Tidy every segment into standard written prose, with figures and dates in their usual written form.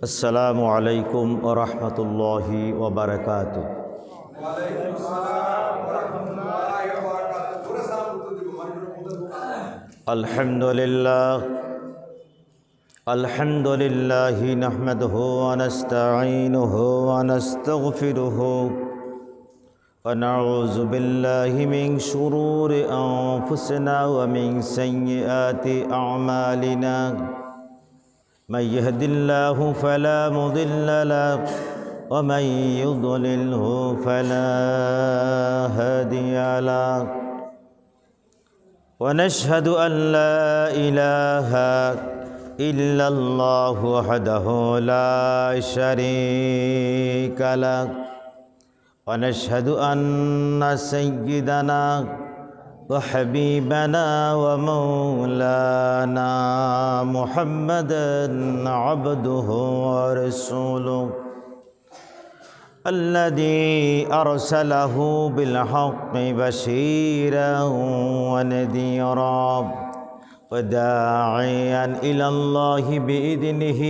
আসসালামু আলাইকুম ওয়া রাহমাতুল্লাহি ওয়া বারাকাতুহু। ওয়ালাইকুম আসসালাম ওয়া রাহমাতুল্লাহি ওয়া বারাকাতুহু। পুরো সালাম উত্তর দিব আলহামদুলিল্লাহি নাহমাদুহু ওয়া নাস্তাঈনুহু ওয়া নাস্তাগফিরুহু ওয়া নাউযু বিল্লাহি মিন শুরুরি আনফুসিনা ওয়া মিন সাইয়্যাতি আ'মালিনা। من يهد الله فلا مضل له ومن يضلله فلا هادي له ونشهد أن لا إله إلا الله وحده لا شريك له ونشهد أن سيدنا وحبيبنا ومولانا محمدا عبده ورسوله الذي أرسله بالحق بشيرا ونذيرا وداعيا إلى الله بإذنه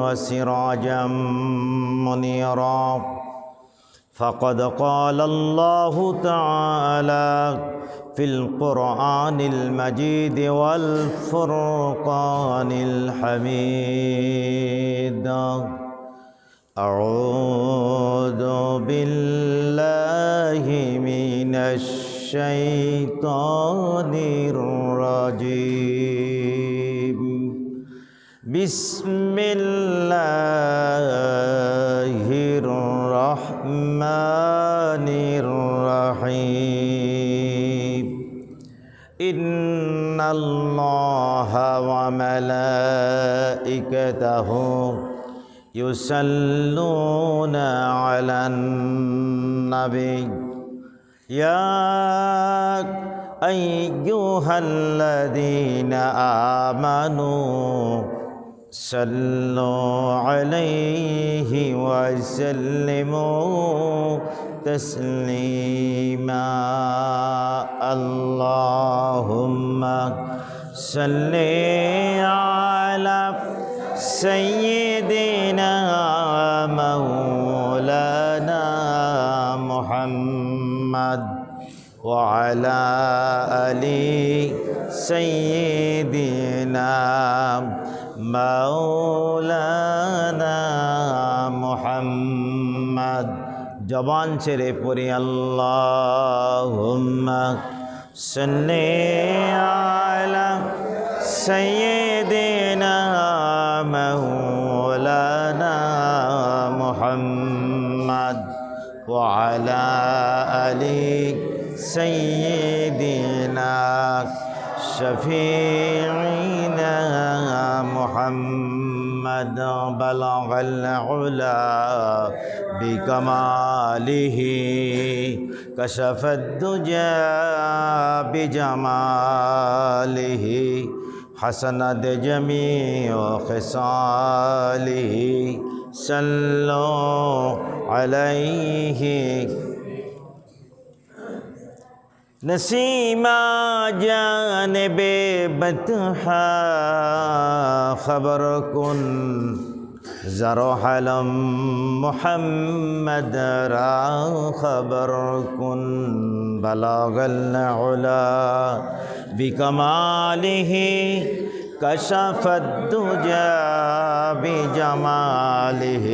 وسراجا منيرا فقد قال الله تعالى في القرآن المجيد والفرقان الحميد أعوذ بالله من الشيطان الرجيم بسم الله الرحمن الرحيم إن الله وملائكته يصلون على النبي يا أيها الذين آمنوا صلوا عليه وسلموا تسليما اللهم صل على سيدنا مولانا محمد وعلى آل سيدنا مولانا محمد জবান ছেড়ে পড়ি আল্লাহুম্মা সাল্লি আলা সাইয়্যিদিনা মাওলানা মুহাম্মদ ওয়া আলা আলি সাইয়্যিদিনা শাফিঈনা মুহাম্মদ বালাগাল উলা بكماله كشف الدجى بجماله حسنت جميع خصاله صلوا عليه نسیما جانب بطحا خبر کن زرحلم محمد را خبر کن بلغ العلا بکماله کشف الدجى بجماله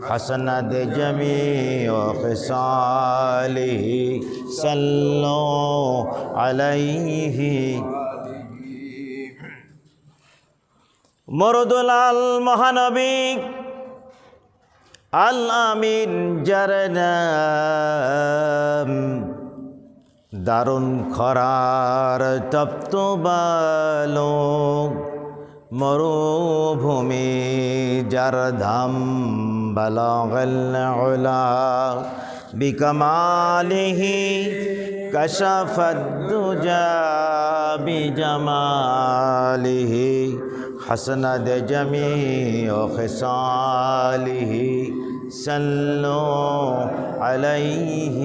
حسنت جميع خصاله صلوا عليه মরদুলাল মহানবী আল আমিন যার নাম দারুণ খরার তপ্ত বালক মরুভূমি যার ধাম বালাগাল উলা বিকামালিহি কাশাফাদ দুজা বিজামালিহি حسنت جميع خصاله صلوا عليه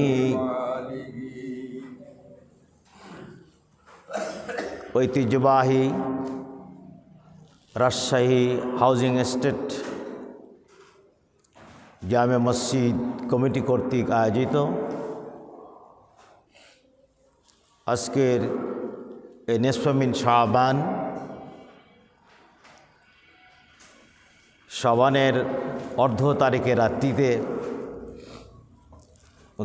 ঐতিহ্যবাহী রাজশাহী হাউজিং এস্টেট জামে মসজিদ কমিটি কর্তৃক আয়োজিত আজকের এই নেসফামিন শাবানের অর্ধ তারিখের রাত্রিতে,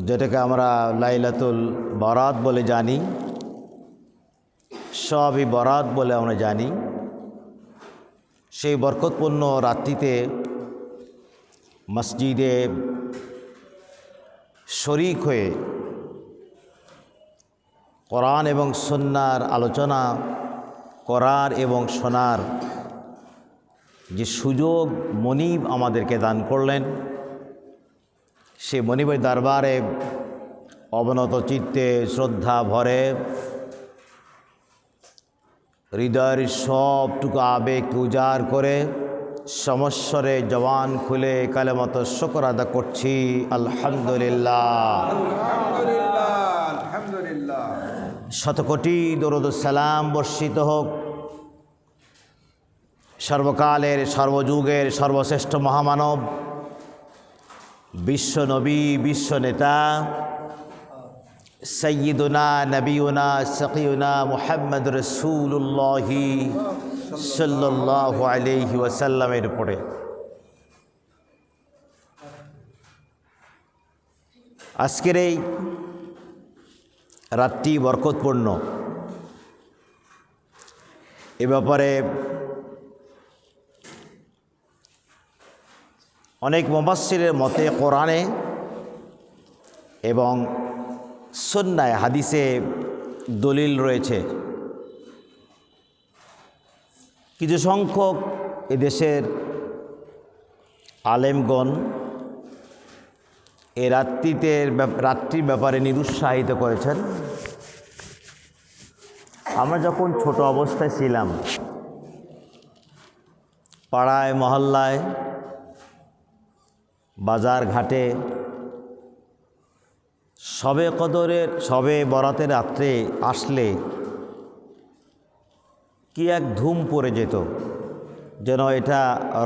যেটাকে আমরা লাইলাতুল বারাত বলে জানি, সবই বরাত বলে আমরা জানি, সেই বরকতপূর্ণ রাত্রিতে মসজিদে শরীক হয়ে কোরআন এবং সুন্নাহর আলোচনা করার এবং শোনার যে সুযোগ মনিব আমাদেরকে দান করলেন, সে মনিবের দরবারে অবনত চিত্তে শ্রদ্ধা ভরে হৃদয়ের সবটুকু আবেগ উজাড় করে সমস্বরে জবান খুলে কালেমাত শুকর আদা করছি, আলহামদুলিল্লাহ। আলহামদুলিল্লাহ। শতকোটি দরুদ সালাম বর্ষিত হোক সর্বকালের সর্বযুগের সর্বশ্রেষ্ঠ মহামানব, বিশ্ব নবী, বিশ্ব নেতা সৈয়দুনা নবীনা সকিউনা মুহাম্মদ রাসূলুল্লাহ সাল্লাল্লাহু আলাইহি ওয়াসাল্লামের উপরে। আজকের এই রাতটি বরকতপূর্ণ, এ ব্যাপারে অনেক মুফাসসিরের মতে কোরআনে এবং সুন্নায় হাদিসে দলিল রয়েছে। কিছু সংখ্যক এদেশের আলেমগণ এই রাত্রির ব্যাপারে নিরুৎসাহিত করেছেন। আমরা যখন ছোট অবস্থায় ছিলাম, পাড়ায় মহল্লায় বাজার ঘাটে সবে বরাতের রাত্রে আসলে কি এক ধুম পড়ে যেত, যেন এটা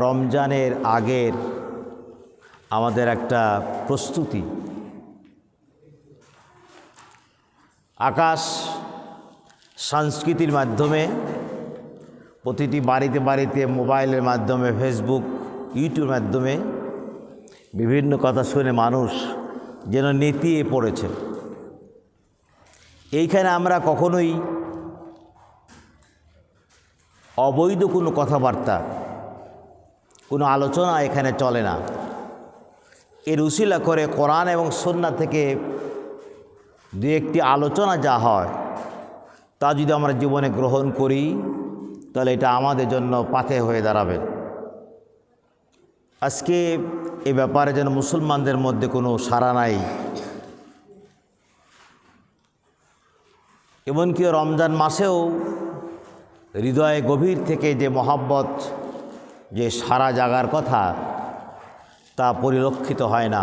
রমজানের আগের আমাদের একটা প্রস্তুতি। আকাশ সংস্কৃতির মাধ্যমে প্রতিটি বাড়িতে বাড়িতে মোবাইলের মাধ্যমে, ফেসবুক, ইউটিউবের মাধ্যমে বিভিন্ন কথা শুনে মানুষ যেন নেতিয়ে পড়েছে। এইখানে আমরা কখনোই অবৈধ কোনো কথাবার্তা, কোনো আলোচনা এখানে চলে না। এর উসিলা করে কোরআন এবং সুন্নাহ থেকে দু একটি আলোচনা যা হয়, তা যদি আমরা জীবনে গ্রহণ করি, তাহলে এটা আমাদের জন্য পাথে হয়ে দাঁড়াবে। আজকে এ ব্যাপারে যেন মুসলমানদের মধ্যে কোনো সাড়া নাই। এমনকি রমজান মাসেও হৃদয়ে গভীর থেকে যে মহাব্বত, যে সারা জাগার কথা, তা পরিলক্ষিত হয় না,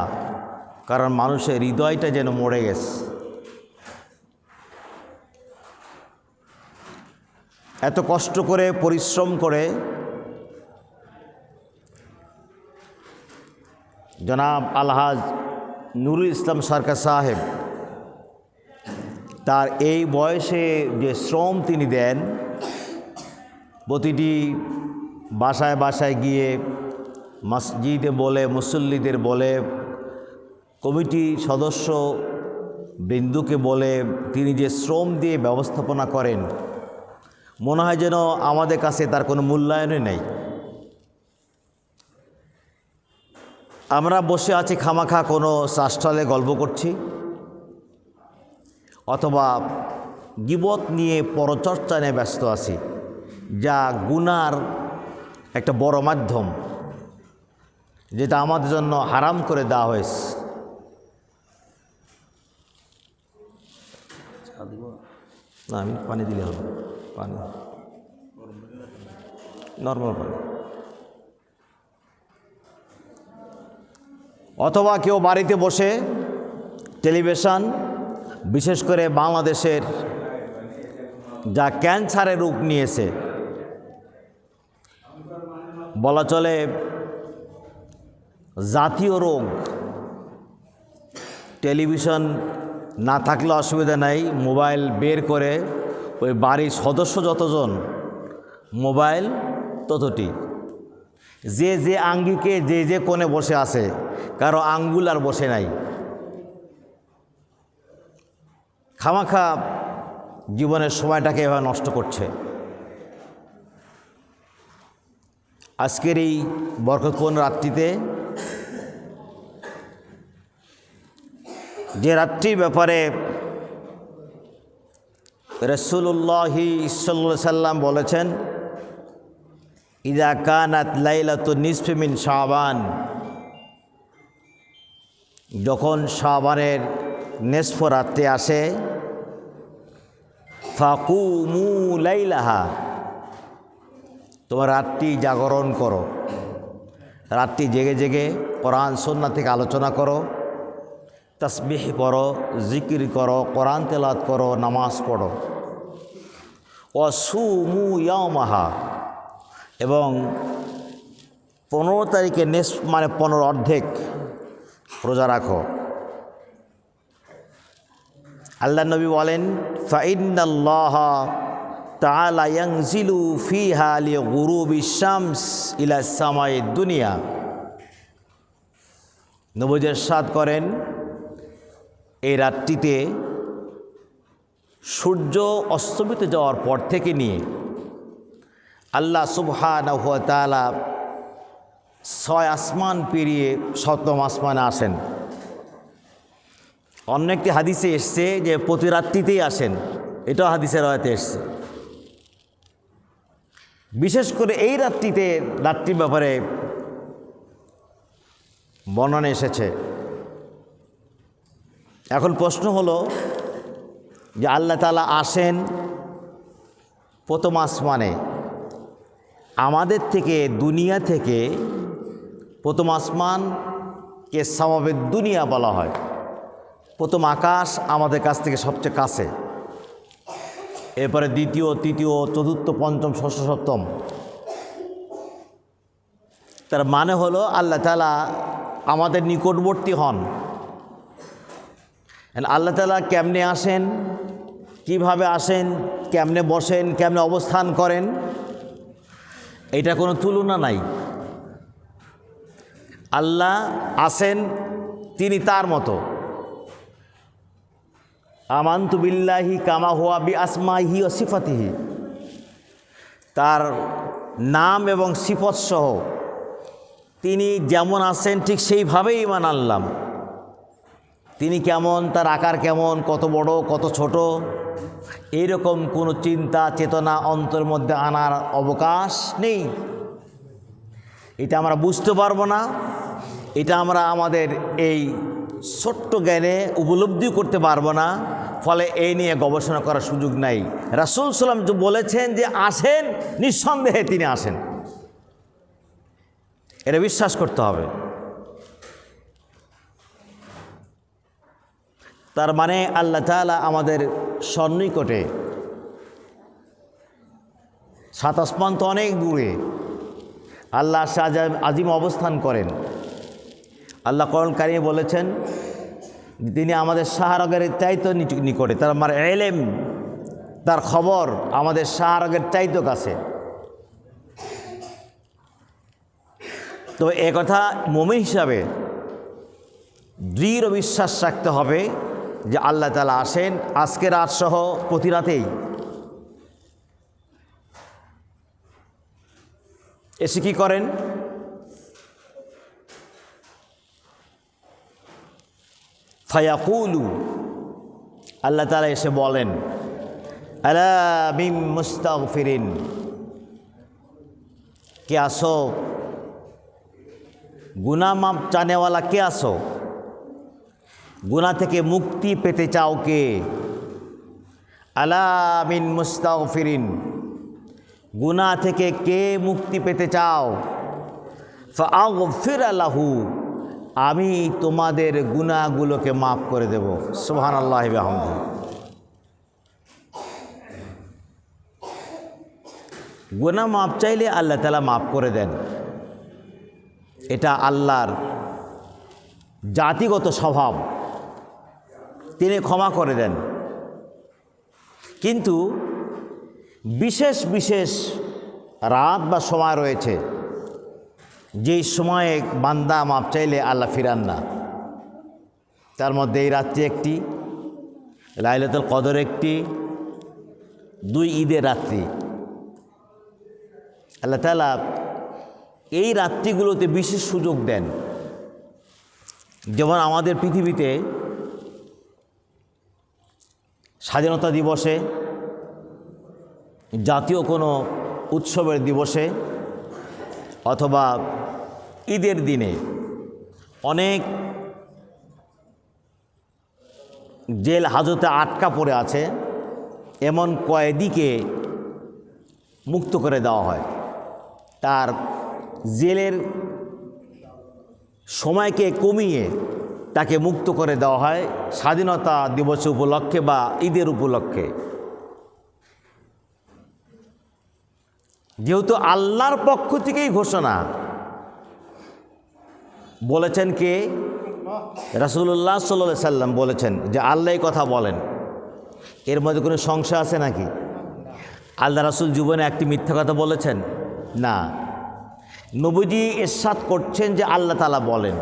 কারণ মানুষের হৃদয়টা যেন মরে গেছে। এত কষ্ট করে পরিশ্রম করে জনাব আলহাজ নুরুল ইসলাম সরকার সাহেব তার এই বয়সে যে শ্রম তিনি দেন, প্রতিটি বাসায় বাসায় গিয়ে মসজিদে বলে, মুসল্লিদের বলে, কমিটি সদস্য বৃন্দুকে বলে তিনি যে শ্রম দিয়ে ব্যবস্থাপনা করেন, মনে হয় যেন আমাদের কাছে তার কোনো মূল্যায়নই নেই। আমরা বসে আছি খামাখা কোনো চাষস্থলে গল্প করছি, অথবা গীবত নিয়ে পরচর্চা নিয়ে ব্যস্ত আছি, যা গুনার একটা বড় মাধ্যম, যেটা আমাদের জন্য হারাম করে দেওয়া হয়েছে। না, আমি পানি দিলে হবে, পানি নর্মাল পানি। অথবা কেউ বাড়িতে বসে টেলিভিশন, বিশেষ করে বাংলাদেশের যা ক্যান্সারের রূপ নিয়েছে, বলা চলে জাতীয় রোগ। টেলিভিশন না থাকলে অসুবিধা নাই, মোবাইল বের করে ওই বাড়ির সদস্য যতজন মোবাইল ততটি, যে যে আঙ্গিকে যে যে কোণে বসে আছে, কারো আঙ্গুল আর বসে নাই। খামাখা জীবনের সময়টাকে এভাবে নষ্ট করছে। আজকের এই বরকতপূর্ণ রাত্রিতে, যে রাত্রির ব্যাপারে রাসূলুল্লাহি সাল্লাল্লাহু আলাইহি সাল্লাম বলেছেন, ইযা কানাত লাইলাতুন নিসফি মিন শাবান, যখন শাবানের নিসফ রাত্রি আসে, ফাকুমু লাইলাহা, তোমার রাত্রি জাগরণ করো, রাত্রি জেগে জেগে কোরআন সুন্নাহ থেকে আলোচনা করো, তাসবিহ পড়ো, জিকির করো, কোরআন তেলাওয়াত করো, নামাজ পড়ো। ওয়াসুমু ইয়াওমাহা, এবং 15 তারিখে মানে 15 অর্ধেক রোজা রাখো। আল্লাহ নবী বলেন, ফাইন্নাল্লাহা তাআলা ইয়ানজিলু ফিহা লিগুরুবিশ শামস ইলা সামাইদ দুনিয়া। নবী ইরশাদ করেন, এই রাত্রিতে সূর্য অস্তমিত যাওয়ার পর থেকে নিয়ে আল্লাহ সুবহানাহু ওয়া তাআলা 6 আসমান পেরিয়ে 7ম আসমানে আসেন। অন্য একটি হাদিসে এসছে যে প্রতি রাত্রিতেই আসেন, এটাও হাদিসের রয়াতে এসছে। বিশেষ করে এই রাত্রির ব্যাপারে বর্ণনা এসেছে। এখন প্রশ্ন হলো যে আল্লাহ তাআলা আসেন প্রথম আসমানে, আমাদের থেকে, দুনিয়া থেকে প্রথম আসমানকে সামাবেদ দুনিয়া বলা হয়। প্রথম আকাশ আমাদের কাছ থেকে সবচেয়ে কাছে, এরপরে দ্বিতীয়, তৃতীয়, চতুর্থ, পঞ্চম, ষষ্ঠ, সপ্তম। তার মানে হলো আল্লাহ তাআলা আমাদের নিকটবর্তী হন। আল্লাহ তাআলা কেমনে আসেন, কিভাবে আসেন, কেমনে বসেন, কেমনে অবস্থান করেন, এটা কোনো তুলনা নাই। আল্লাহ আসেন তিনি তার মতো। আমানতু বিল্লাহি কামা হুয়া বি আসমাইহি ওয়া সিফাতিহি, তার নাম এবং সিফত সহ তিনি যেমন আছেন ঠিক সেইভাবেই ঈমান আনলাম। তিনি কেমন, তার আকার কেমন, কত বড়, কত ছোট, এইরকম কোনো চিন্তা চেতনা অন্তরের মধ্যে আনার অবকাশ নেই। এটা আমরা বুঝতে পারবো না, এটা আমরা আমাদের এই ছোট্ট জ্ঞানে উপলব্ধি করতে পারবো না। ফলে এই নিয়ে গবেষণা করার সুযোগ নাই। রাসূল সাল্লাল্লাহু আলাইহি ওয়াসাল্লাম বলেছেন যে আসেন, নিঃসন্দেহে তিনি আসেন, এটা বিশ্বাস করতে হবে। তার মানে আল্লাহ তাআলা আমাদের সন্নিকটে, 7 আসমান তো অনেক দূরে, আল্লাহ আজিম অবস্থান করেন। আল্লাহ কোরআন কারিমে বলেছেন তিনি আমাদের শাহরগের চাইতে নিকটে, তার আমার ইলম, তার খবর আমাদের শাহরগের চাইতে কাছে। তো একথা মুমিন হিসাবে দৃঢ় বিশ্বাস রাখতে হবে যে আল্লাহ তাআলা আসেন আজকে রাত সহ প্রতি রাতেই। এসে কি করেন? ফায়াকুলু, আল্লাহ তাআলা এসে বলেন, আলা মিন মুস্তাগফিরিন, কে আসো? গুনাহ মাপ চানেওয়ালা কে আসো? গুনাহ থেকে মুক্তি পেতে চাও কে? আলা মিন মুস্তাগফিরিন, গুনাহ থেকে কে মুক্তি পেতে চাও? ফাআগফির লাহু, আমি তোমাদের গুনাহগুলোকে মাফ করে দেব। সুবহানাল্লাহি ওয়া বিহামদিহি। গুনাহ মাপ চাইলে আল্লাহ তাআলা মাফ করে দেন, এটা আল্লাহর জাতিগত স্বভাব, তিনি ক্ষমা করে দেন। কিন্তু বিশেষ বিশেষ রাত বা সময় রয়েছে যেই সময়ে বান্দা মাপ চাইলে আল্লাহ ফিরান না। তার মধ্যে এই রাত্রি একটি, লাইলাতুল কদর একটি, 2 ঈদের রাত্রি। আল্লাহ তাআলা এই রাত্রিগুলোতে বিশেষ সুযোগ দেন। যেমন আমাদের পৃথিবীতে স্বাধীনতা দিবসে, জাতীয় কোনো উৎসবের দিবসে অথবা ঈদের দিনে অনেক জেল হাজতে আটকা পড়ে আছে এমন কয়েদিকে মুক্ত করে দেওয়া হয়। তার জেলের সময়কে কমিয়ে তাকে মুক্ত করে দেওয়া হয় স্বাধীনতা দিবস উপলক্ষে বা ঈদের উপলক্ষে। যেহেতু আল্লাহর পক্ষ থেকেই ঘোষণা, বলেছেন কে? রাসূলুল্লাহ সাল্লাল্লাহু আলাইহি সাল্লাম বলেছেন যে আল্লাহ এই কথা বলেন। এর মধ্যে কোনো সংশয় আছে নাকি? আল্লাহ রাসূল জীবনে একটি মিথ্যা কথা বলেছেন না। নবীজি ইরশাদ করছেন যে আল্লাহ তাআলা বলেন।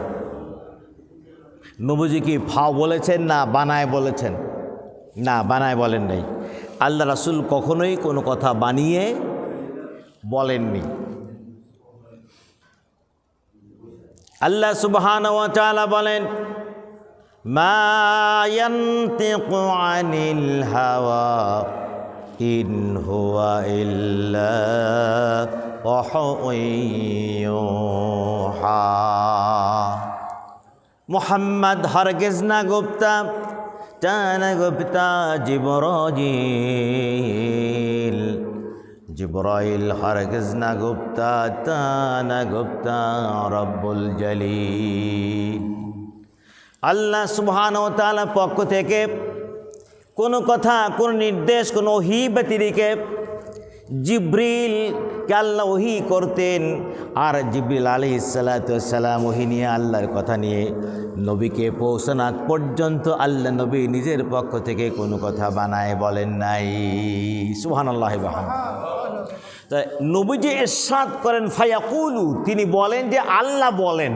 নবীজি কি ফাও বলেছেন না বানায় বলেছেন? না, বানায় বলেন নাই। আল্লাহ রাসূল কখনোই কোনো কথা বানিয়ে বলেননি। আল্লাহ সুবহানাহু ওয়া তাআলা বলেন, মা ইয়ানতিকু আনিল হাওয়া ইন হুয়া ইল্লা ওয়াহয়ুহা। মুহাম্মদ হরগিজ না গুপ্তা, না গুপ্তা জিবরাইল, জিবরাইল হরগিজ না গুপ্তা, না গুপ্তা রব্বুল জলিল। আল্লাহ সুবহানাহু ওয়া তাআলার পক্ষ থেকে কোনো কথা, কোনো নির্দেশ, কোনো ওহী ব্যতিরেকে জিবরিলকে আল্লাহ ওহী করতেন। আর জিবরিল আলাইহিস সালাতু ওয়াস সালাম ওহী নিয়ে আল্লাহর কথা নিয়ে নবীকে পৌঁছানো পর্যন্ত আল্লাহ নবী নিজের পক্ষ থেকে কোনো কথা বানায় বলেন নাই। সুবহানাল্লাহ ওয়া বিহামদিহি। তাই নবীজি ইরশাদ করেন ফায়াকুলু, তিনি বলেন যে আল্লাহ বলেন।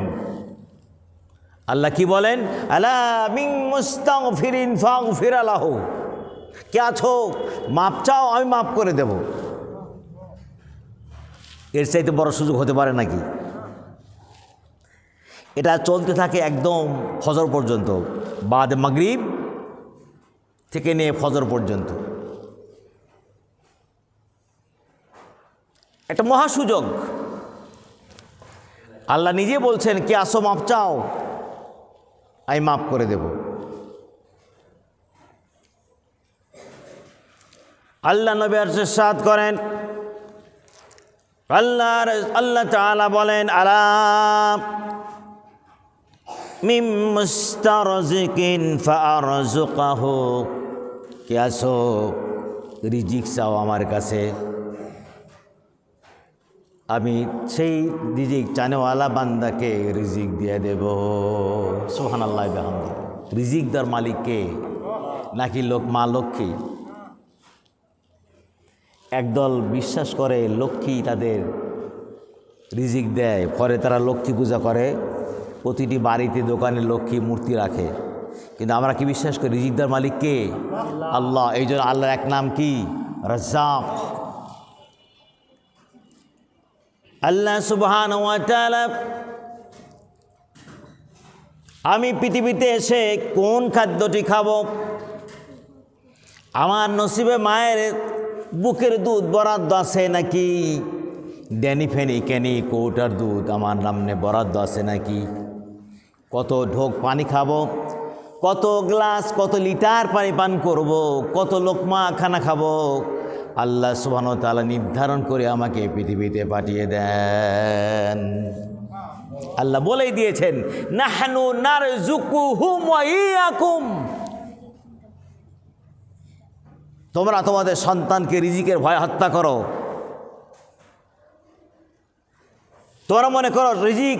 আল্লাহ কি বলেন? আলা মিন মুস্তাগফিরিন ফাগফির লাহু, কে আছো মাপ চাও আমি মাফ করে দেব। এর চাইতে বড় সুযোগ হতে পারে নাকি? এটা চলতে থাকে একদম ফজর পর্যন্ত, বাদ মাগরিব থেকে নিয়ে ফজর পর্যন্ত। একটা মহা সুযোগ। আল্লাহ নিজে বলছেন কে আসো মাপ চাও আমি মাফ করে দেব। আল্লাহ নবী ইরশাদ করেন, আল্লাহ তাআলা বলেন, আলা মিন মুস্তারজিকিন ফাআরযুকাহু, কে আসো রিজিক চাও আমার কাছে, আমি সেই রিজিক চানেওয়ালা বান্দাকে রিজিক দিয়ে দেব। সুবহানাল্লাহ ওয়া বিহামদিহি। রিজিক দেওয়ার মালিক কে? নাকি মা লক্ষ্মী? একদল বিশ্বাস করে লক্ষ্মী তাদের রিজিক দেয়, পরে তারা লক্ষ্মী পূজা করে, প্রতিটি বাড়িতে দোকানে লক্ষ্মী মূর্তি রাখে। কিন্তু আমরা কি বিশ্বাস করি রিজিক দেওয়ার মালিক কে? আল্লাহ। এই জন্য আল্লাহর এক নাম কি? রাজ্জাক। আল্লাহ সুবহানাহু ওয়া তাআলা আমি পৃথিবীতে এসে কোন খাদ্যটি খাবো, আমার নসিবে মায়ের বুকের দুধ বরাদ্দ আছে নাকি, ড্যানি ফেনি ক্যানি কৌটার দুধ আমার নামে বরাদ্দ আছে নাকি, কত ঢোক পানি খাবো, কত গ্লাস কত লিটার পানি পান করব, কত লোকমা খানা খাবো, আল্লাহ সুবহানাহু ওয়া তাআলা নির্ধারণ করে আমাকে পৃথিবীতে পাঠিয়ে দেন। আল্লাহ বলেই দিয়েছেন, নাহনু নারযুকুহুম ওয়া ইয়াকুম, তোমরা তোমাদের সন্তানকে রিজিকের ভয়ে হত্যা করো। তোমরা মনে করো রিজিক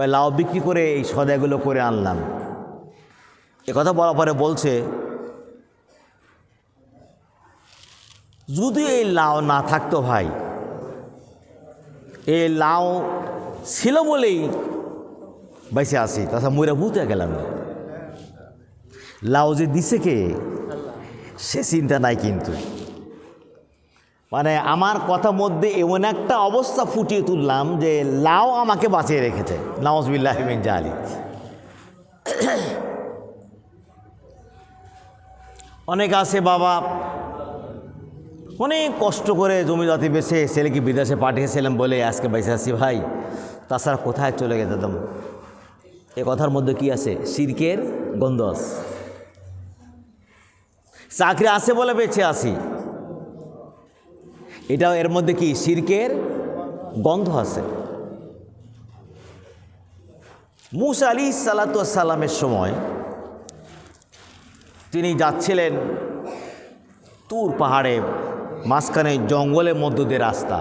কয় লাউ বিক্রি করে এই সদাইগুলো করে আনলাম। এ কথা বলার পরে বলছে, যদি এই লাউ না থাকতো ভাই, এই লাউ ছিল বলেই বেঁচে আসি, তাছাড়া মইরা ভূতে গেলাম না। লাউ যে দিছে কে সে চিন্তা নাই। কিন্তু মানে আমার কথা মধ্যে এমন একটা অবস্থা ফুটিয়ে তুললাম যে লাউ আমাকে বাঁচিয়ে রেখেছে। নাউজুবিল্লাহি মিন জালিক। অনেক আছে বাবা অনেক কষ্ট করে জমি জাতি বেছে ছেলেকে বিদেশে পাঠিয়েছিলাম বলে আজকে বেঁচে আছি ভাই, তাছাড়া কোথায় চলে যেতাম। এ কথার মধ্যে কি আছে? শিরকের গন্ধ আছে। চাকরি আছে বলে বেঁচে আছি, এটাও এর মধ্যে কি শিরকের গন্ধ আছে। মূসা আলাইহিসসালাতু ওয়াসসালামের সময় তিনি যাচ্ছিলেন তুর পাহাড়ে, মাঝখানে জঙ্গলের মধ্য দিয়ে রাস্তা।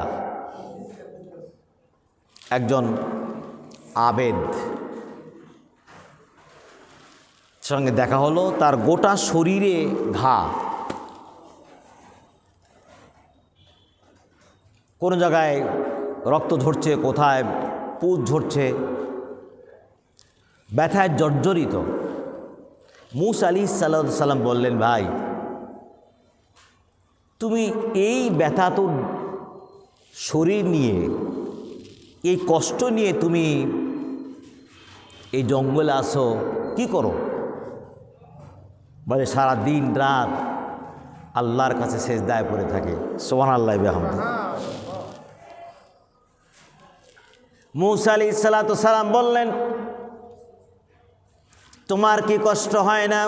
একজন আবেদ সঙ্গে দেখা হলো, তার গোটা শরীরে ঘা, কোনো জায়গায় রক্ত ঝরছে, কোথায় পুঁজ ঝরছে, ব্যথায় জর্জরিত। মূসা আলাইহিসসালাতু সালাম বললেন, ভাই তুমি এই ব্যথা তো শরীর নিয়ে, এই কষ্ট নিয়ে তুমি এই জঙ্গলে আসো, কি করো? বলে সারা দিন রাত আল্লাহর কাছে সেজদায় পড়ে থাকে। সুবহানাল্লাহি ওয়া বিহামদিহি। মূসা আলাইহিসসালাতু সালাম বললেন, তোমার কি কষ্ট হয় না?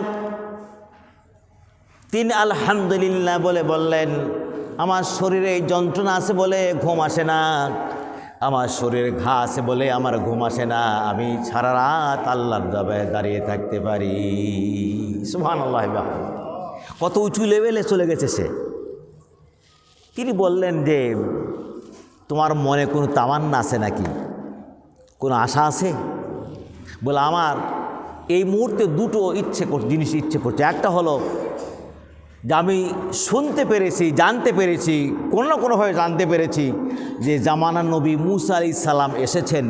তিনি আলহামদুলিল্লাহ বলে বললেন, আমার শরীরে এই যন্ত্রণা আছে বলে ঘুম আসে না, আমার শরীরে ঘা আছে বলে আমার ঘুম আসে না, আমি সারা রাত আল্লাহর দরবারে দাঁড়িয়ে থাকতে পারি। সুবহানাল্লাহ। কত উঁচু লেভেলে চলে গেছে সে। তিনি বললেন যে তোমার মনে কোনো তামান্না আছে নাকি, কোনো আশা আছে? বলে আমার এই মুহূর্তে দুটো জিনিস ইচ্ছে করছে। একটা হলো যে আমি শুনতে পেরেছি, জানতে পেরেছি, কোনো না কোনোভাবে জানতে পেরেছি যে জামানার নবী মূসা আলাইহিস সালাম এসেছেন।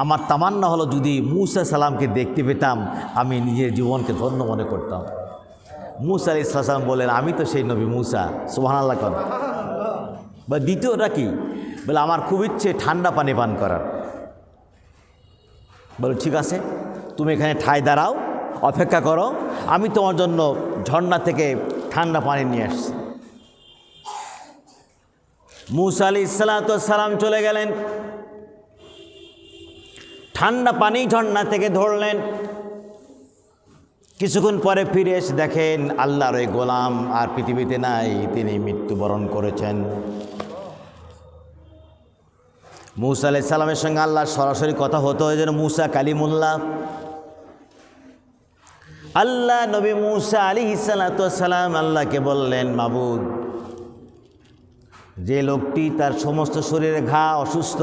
আমার তামান্না হলো যদি মূসা সালামকে দেখতে পেতাম আমি নিজের জীবনকে ধন্য মনে করতাম। মূসা আলাইহিস সালাম বলেন, আমি তো সেই নবী মূসা। সুবহানাল্লাহ। বা দ্বিতীয়টা কি? বলে আমার খুব ইচ্ছে ঠান্ডা পানি পান করার। বলে ঠিক আছে, তুমি এখানে ঠায় দাঁড়াও, অপেক্ষা করো, আমি তোমার জন্য ঝর্ণা থেকে ঠান্ডা পানি নিয়ে আসছি। মূসা আলাইহিসসালাতু সালাম চলে গেলেন, ঠান্ডা পানি ঝর্ণা থেকে ধরলেন। কিছুক্ষণ পরে ফিরে এসে দেখেন আল্লাহর ওই গোলাম আর পৃথিবীতে নাই, তিনি মৃত্যুবরণ করেছেন। মূসা আলাইহিস সালামের সঙ্গে আল্লাহর সরাসরি কথা হতো, এই জন্য মূসা কালিমুল্লাহ। আল্লাহ নবী মূসা আলাইহিসসালাতু সালাম আল্লাহকে বললেন, মাবুদ, যে লোকটি তার সমস্ত শরীরে ঘা, অসুস্থ,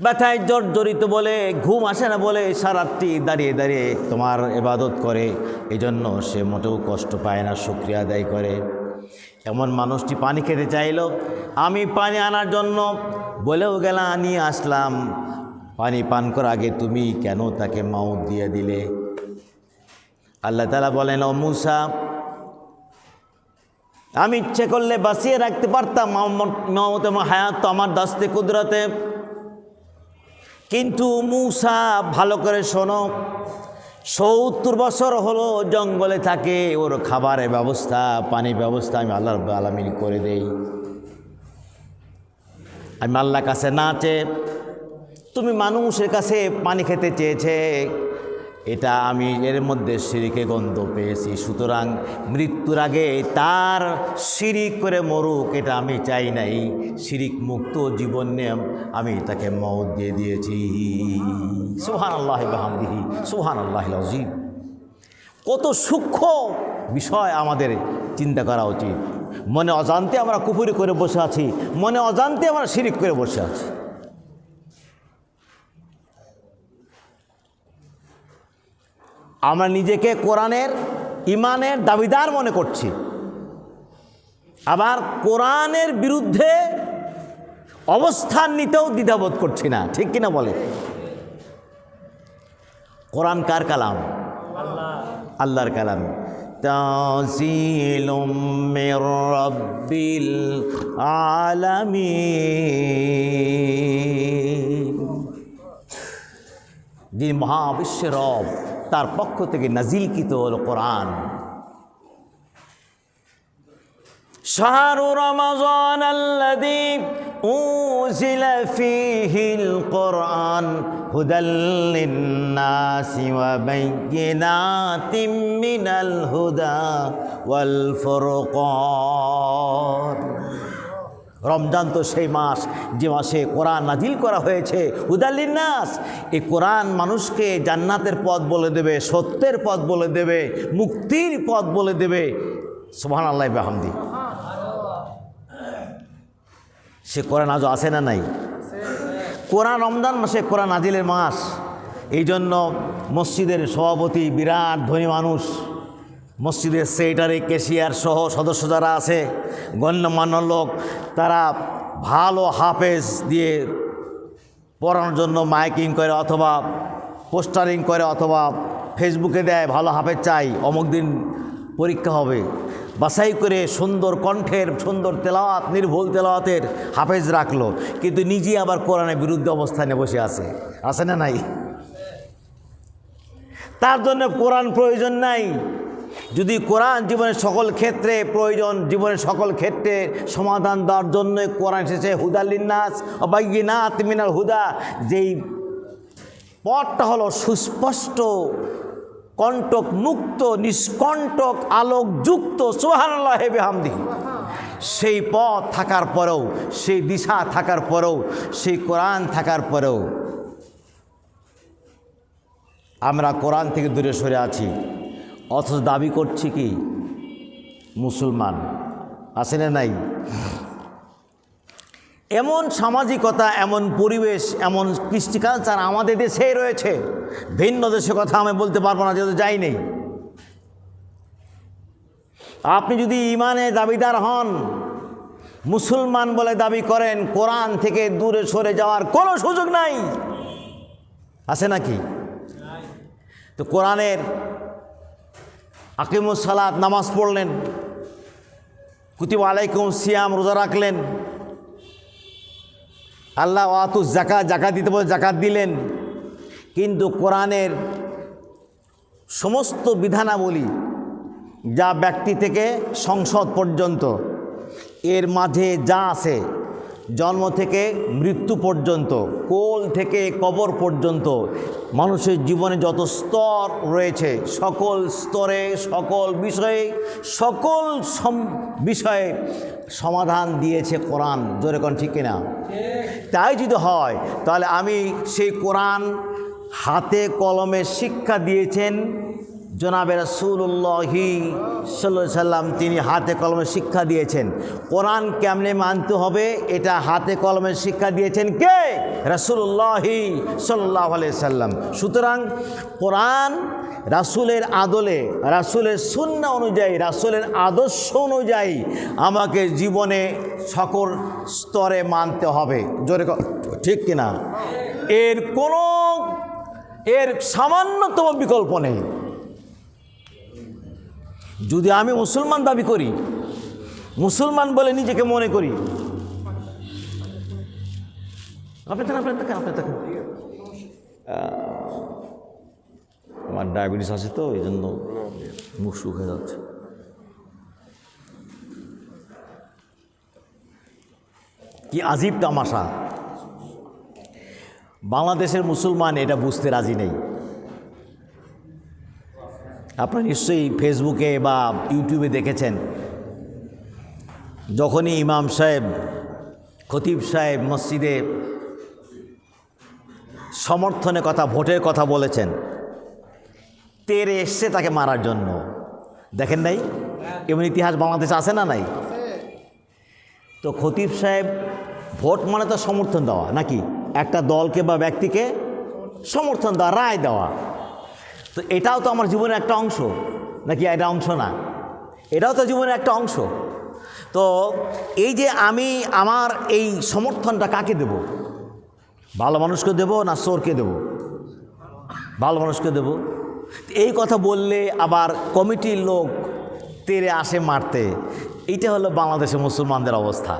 ব্যথায় জর্জরিত বলে ঘুম আসে না বলে সারাটি দাঁড়িয়ে দাঁড়িয়ে তোমার ইবাদত করে, এজন্য সে মোটেও কষ্ট পায় না, শুকরিয়া আদায় করে, এমন মানুষটি পানি খেতে চাইল, আমি পানি আনার জন্য বলেও গেলাম, নিয়ে আসলাম, পানি পান করার আগে তুমি কেন তাকে মাউত দিয়ে দিলে? আল্লাহ তাআলা বলেন, ও মূসা, আমি ইচ্ছে করলে বাঁচিয়ে রাখতে পারতাম, মাউত এবং হায়াত তো আমার দাস্তে কুদরতে। কিন্তু মূসা ভালো করে শোনো, ৭০ বছর হলো জঙ্গলে থাকে, ওর খাবারের ব্যবস্থা, পানির ব্যবস্থা আমি আল্লাহ রাব্বুল আলামিন করে দেই। আমি আল্লাহর কাছে না চেয়ে তুমি মানুষের কাছে পানি খেতে চেয়েছে, এটা আমি এর মধ্যে শিরিকের গন্ধ পেয়েছি। সুতরাং মৃত্যুর আগে তার শিরিক করে মরুক, এটা আমি চাই নাই। শিরিক মুক্ত জীবন নিয়ে আমি তাকে মওত দিয়ে দিয়েছি। সুবহানাল্লাহি ওয়া বিহামদিহি, সুবহানাল্লাহিল আযীম। কত সূক্ষ্ম বিষয় আমাদের চিন্তা করা উচিত। মনে অজান্তে আমরা কুফরি করে বসে আছি, মনে অজান্তে আমরা শিরিক করে বসে আছি। আমরা নিজেকে কোরআনের ইমানের দাবিদার মনে করছি, আবার কোরআনের বিরুদ্ধে অবস্থান নিতেও দ্বিধাবোধ করছি না, ঠিক কিনা বলে? কোরআন কার কালাম? আল্লাহর কালাম। তানজিলুম মির রাব্বিল আলামিন, যিনি মহাবিশ্বের রব, তার পক্ষ থেকে নাজিলকৃত হলো কোরআন। শাহরু রমাযান আল্লাযী উনজিলা ফীহিল কুরআন হুদাল লিন-নাসি ওয়া বায়্যিনাতিম মিনাল হুদা ওয়াল ফুরকান। রমজান তো সেই মাস যে মাসে কোরআন নাজিল করা হয়েছে, হুদাল লিন-নাস। এই কোরআন মানুষকে জান্নাতের পথ বলে দেবে, সত্যের পথ বলে দেবে, মুক্তির পথ বলে দেবে। সুবহানাল্লাহি ওয়া বিহামদি। সে কোরআন আজও আছে না নাই? কোরআন রমজান মাসে কোরআন নাজিলের মাস। এই জন্য মসজিদের সভাপতি, বিরাট ধনী মানুষ, মসজিদের সেক্রেটারি, ক্যাশিয়ার সহ সদস্য যারা আছে, গণ্যমান্য লোক, তারা ভালো হাফেজ দিয়ে পড়ানোর জন্য মাইকিং করে অথবা পোস্টারিং করে অথবা ফেসবুকে দেয়, ভালো হাফেজ চাই, অমুক দিন পরীক্ষা হবে। বাছাই করে সুন্দর কণ্ঠের, সুন্দর তেলাওয়াত, নির্ভুল তেলাওয়াতের হাফেজ রাখলো, কিন্তু নিজে আবার কোরআনের বিরুদ্ধে অবস্থানে বসে আছে না নাই? তার জন্য কোরআন প্রয়োজন নাই। যদি কোরআন জীবনের সকল ক্ষেত্রে প্রয়োজন, জীবনের সকল ক্ষেত্রে সমাধান দেওয়ার জন্য কোরআন এসেছে, হুদাল লিন-নাস ওয়া বায়্যিনাতিম মিনাল হুদা, যেই পথটা হলো সুস্পষ্ট, কণ্টক মুক্ত, নিষ্কণ্টক, আলোকযুক্ত। সুবহানাল্লাহি ওয়া বিহামদিহি। সেই পথ থাকার পরেও, সেই দিশা থাকার পরেও, সেই কোরআন থাকার পরেও আমরা কোরআন থেকে দূরে সরে আছি, অথচ দাবি করছি কি মুসলমান। আছে না নাই? এমন সামাজিকতা, এমন পরিবেশ, এমন কৃষ্টি কালচার আমাদের দেশেই রয়েছে। ভিন্ন দেশের কথা আমি বলতে পারবো না, যেহেতু যাই নেই। আপনি যদি ইমানে দাবিদার হন, মুসলমান বলে দাবি করেন, কোরআন থেকে দূরে সরে যাওয়ার কোনো সুযোগ নাই। আছে নাকি? তো কোরআনের আকিমুস সালাত, নামাজ পড়লেন, কুতিবা আলাইকুম সিয়াম, রোজা রাখলেন, আল্লাহ ওয়াতু জাকাত, জাকাত দিতে বলে জাকাত দিলেন, কিন্তু কোরআনের সমস্ত বিধানাবলী, যা ব্যক্তি থেকে সংসদ পর্যন্ত, এর মাঝে যা আছে, জন্ম থেকে মৃত্যু পর্যন্ত, কোল থেকে কবর পর্যন্ত, মানুষের জীবনে যত স্তর রয়েছে, সকল স্তরে, সকল বিষয়ে, সকল বিষয়ে সমাধান দিয়েছে কোরআন। জোরে কোন ঠিক কিনা? তাই যদি হয়, তাহলে আমি সেই কোরআন হাতে কলমে শিক্ষা দিয়েছেন জনাবে রাসূলুল্লাহি সাল্লাল্লাহু আলাইহি সাল্লাম, তিনি হাতে কলমে শিক্ষা দিয়েছেন। কোরআন কেমনে মানতে হবে এটা হাতে কলমে শিক্ষা দিয়েছেন কে? রাসূলুল্লাহি সাল্লাল্লাহু আলাইহি সাল্লাম। সুতরাং কোরআন রাসূলের আদলে, রাসূলের সুন্নাহ অনুযায়ী, রাসূলের আদর্শ অনুযায়ী আমাকে জীবনে সকল স্তরে মানতে হবে। জোরে ঠিক কিনা? এর সামান্যতম বিকল্প নেই। যদি আমি মুসলমান দাবি করি, মুসলমান বলে নিজেকে মনে করি, আপনি থাকেন, আমার ডায়াবেটিস আছে তো এই জন্য মুখ শুকিয়ে যাচ্ছে। কি আজীব তামাশা! বাংলাদেশের মুসলমান এটা বুঝতে রাজি নেই। আপনারা নিশ্চয়ই ফেসবুকে বা ইউটিউবে দেখেছেন, যখনই ইমাম সাহেব, খতিব সাহেব মসজিদে সমর্থনের কথা, ভোটের কথা বলেছেন, তেরে এসছে তাকে মারার জন্য। দেখেন নাই? এমন ইতিহাস বাংলাদেশে আছে না নাই? তো খতিব সাহেব, ভোট মানে তো সমর্থন দেওয়া নাকি? একটা দলকে বা ব্যক্তিকে সমর্থন দেওয়া, রায় দেওয়া। তো এটাও তো আমার জীবনের একটা অংশ, নাকি এটা অংশ না? এটাও তো জীবনের একটা অংশ। তো এই যে আমি আমার এই সমর্থনটা কাকে দেব? ভালো মানুষকে দেব না চোরকে দেব? ভালো মানুষকে দেব। এই কথা বললে আবার কমিটির লোক তেরে আসে মারতে। এইটা হলো বাংলাদেশের মুসলমানদের অবস্থা।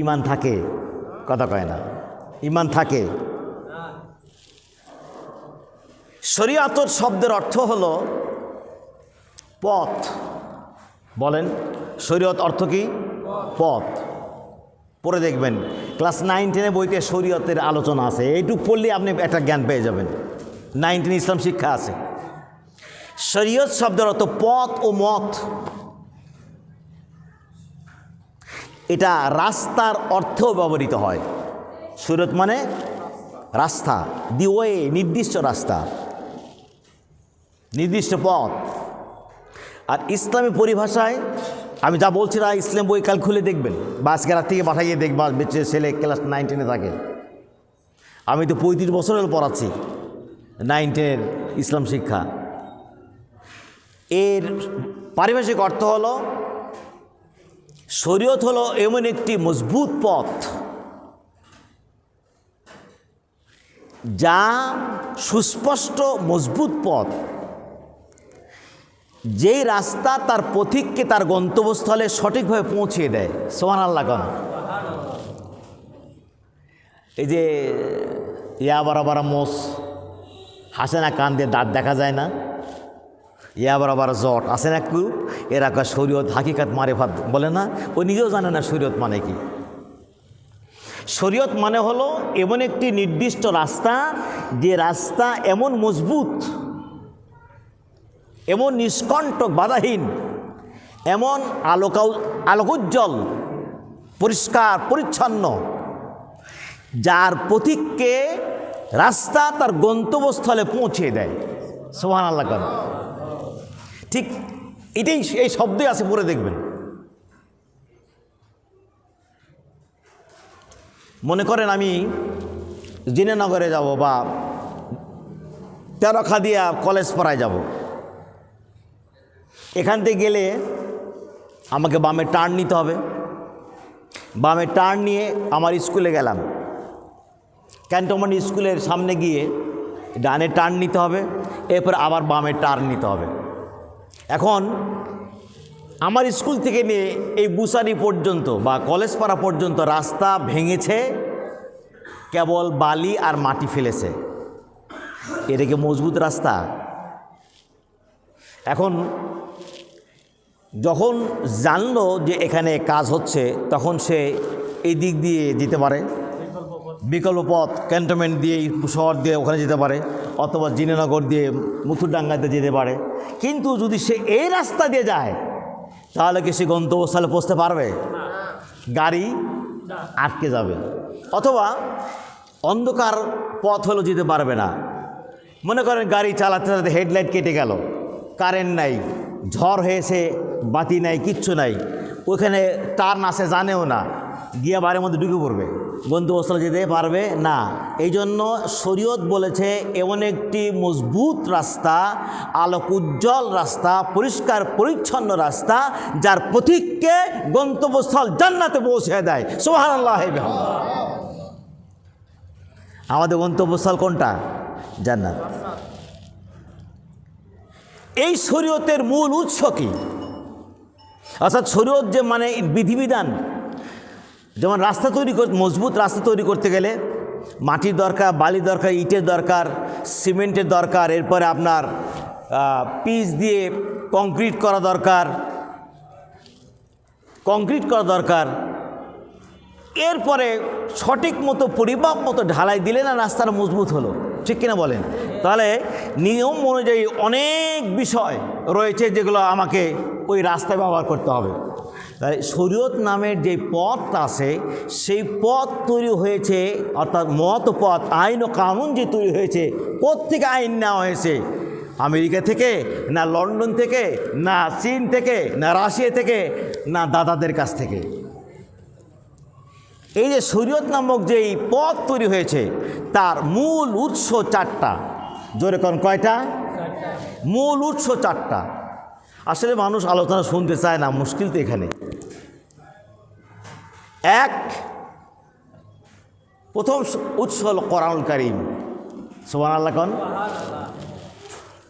ঈমান থাকে, কথা কয় না, ঈমান থাকে। শরীয়ত শব্দের অর্থ হলো পথ। বলেন, শরীয়ত অর্থ কি? পথ। পড়ে দেখবেন ক্লাস 9-10 বইতে শরীয়তের আলোচনা আছে। এইটুকু পড়লে আপনি একটা জ্ঞান পেয়ে যাবেন। 9-10 ইসলাম শিক্ষা আছে। শরীয়ত শব্দের অর্থ পথ ও মত। এটা রাস্তার অর্থেও ব্যবহৃত হয়। শরীয়ত মানে রাস্তা, দি ওয়ে, নির্দিষ্ট রাস্তা, নির্দিষ্ট পথ। আর ইসলামী পরিভাষায় আমি যা বলছি না, ইসলাম বই কাল খুলে দেখবেন, বা আজকে রাত থেকে পাঠাইয়ে দেখবা, বেঁচে ছেলে ক্লাস 9-10 থাকে। আমি তো 35 বছর হল পড়াচ্ছি 9-10 ইসলাম শিক্ষা। এর পারিভাষিক অর্থ হলো শরীয়ত হলো এমন একটি মজবুত পথ যা সুস্পষ্ট মজবুত পথ, যেই রাস্তা তার পথিককে তার গন্তব্যস্থলে সঠিকভাবে পৌঁছিয়ে দেয়। সুবহানাল্লাহ কেন? এই যে ইয়া বারাবার মোষ হাসে না, কান দিয়ে দাঁত দেখা যায় না, ইয়া বারাবার জট আসে না একটু, এরা শরীয়ত হাকিকাত মারিফাত বলে না, ও নিজেও জানে না শরীয়ত মানে কি। শরীয়ত মানে হলো এমন একটি নির্দিষ্ট রাস্তা, যে রাস্তা এমন মজবুত, এমন নিষ্কণ্টক বাধাহীন, এমন আলোকোজ্জ্বল, পরিষ্কার পরিচ্ছন্ন, যার পথিককে রাস্তা তার গন্তব্যস্থলে পৌঁছে দেয়। সুবহানাল্লাহ কেন? ঠিক এটাই, এই শব্দে আছে, পড়ে দেখবেন। মনে করেন আমি জিনেনগরে যাব বা তেরখাদিয়া কলেজ পাড়ায় যাব। এখান থেকে গেলে আমাকে বামে টার্ন নিতে হবে। বামে টার্ন নিয়ে আমার স্কুলে গেলাম। ক্যান্টনমেন্ট স্কুলের সামনে গিয়ে ডানে টার্ন নিতে হবে, এরপর আবার বামে টার্ন নিতে হবে। এখন আমার স্কুল থেকে নিয়ে এই বুসারি পর্যন্ত বা কলেজ পাড়া পর্যন্ত রাস্তা ভেঙেছে, কেবল বালি আর মাটি ফেলেছে। এটা কি মজবুত রাস্তা? এখন যখন জানলো যে এখানে কাজ হচ্ছে, তখন সে এই দিক দিয়ে যেতে পারে, বিকল্প পথ ক্যান্টনমেন্ট দিয়ে শহর দিয়ে ওখানে যেতে পারে, অথবা জিনেনগর দিয়ে মুথুরডাঙ্গাতে যেতে পারে। কিন্তু যদি সে এই রাস্তা দিয়ে যায়, তাহলে কি সে গন্তব্যস্থলে পৌঁছতে পারবে? গাড়ি আটকে যাবে, অথবা অন্ধকার পথ হলেও যেতে পারবে না। মনে করেন গাড়ি চালাতে চালাতে হেডলাইট কেটে গেল, কারেন্ট নাই, ঝড় হয়েছে, বাতি নাই, কিচ্ছু নাই, ওইখানে টার্ন আসে জানেও না, গিয়ে বাড়ির মধ্যে ঢুকে পড়বে, গন্তব্যস্থলে যেতে পারবে না। এই জন্য শরীয়ত বলেছে এমন একটি মজবুত রাস্তা, আলোক উজ্জ্বল রাস্তা, পরিষ্কার পরিচ্ছন্ন রাস্তা, যার পথিককে গন্তব্যস্থল জান্নাতে পৌঁছে দেয়। সুবহানাল্লাহ। আমাদের গন্তব্যস্থল কোনটা? জান্নাত। এই শরীয়তের মূল উৎস কি? অর্থাৎ শরীয়ত যে মানে বিধিবিধান, যেমন রাস্তা তৈরি করতে, মজবুত রাস্তা তৈরি করতে গেলে মাটির দরকার, বালি দরকার, ইটের দরকার, সিমেন্টের দরকার, এরপরে আপনার পিচ দিয়ে কংক্রিট করা দরকার, এরপরে সঠিক মতো পরিমাপ মতো ঢালাই দিলে না রাস্তাটা মজবুত হলো, ঠিক কিনা বলেন? তাহলে নিয়ম অনুযায়ী অনেক বিষয় রয়েছে যেগুলো আমাকে ওই রাস্তায় ব্যবহার করতে হবে। তাই শরীয়ত নামের যে পথ আছে, সেই পথ তৈরি হয়েছে, অর্থাৎ মত পথ, আইন ও কানুন যে তৈরি হয়েছে, কোত্থেকে আইন নেওয়া হয়েছে? আমেরিকা থেকে না, লন্ডন থেকে না, চীন থেকে না, রাশিয়া থেকে না, দাদাদের কাছ থেকে। এই যে শরীয়ত নামক যেই পথ তৈরি হয়েছে তার মূল উৎস 4টা। জোরে কোন কয়টা? মূল উৎস 4টা। আসলে মানুষ আলোচনা শুনতে চায় না, মুশকিল তো এখানে। প্রথম উৎস হল কোরআনুল কারীম। সুবহানাল্লাহ কোন?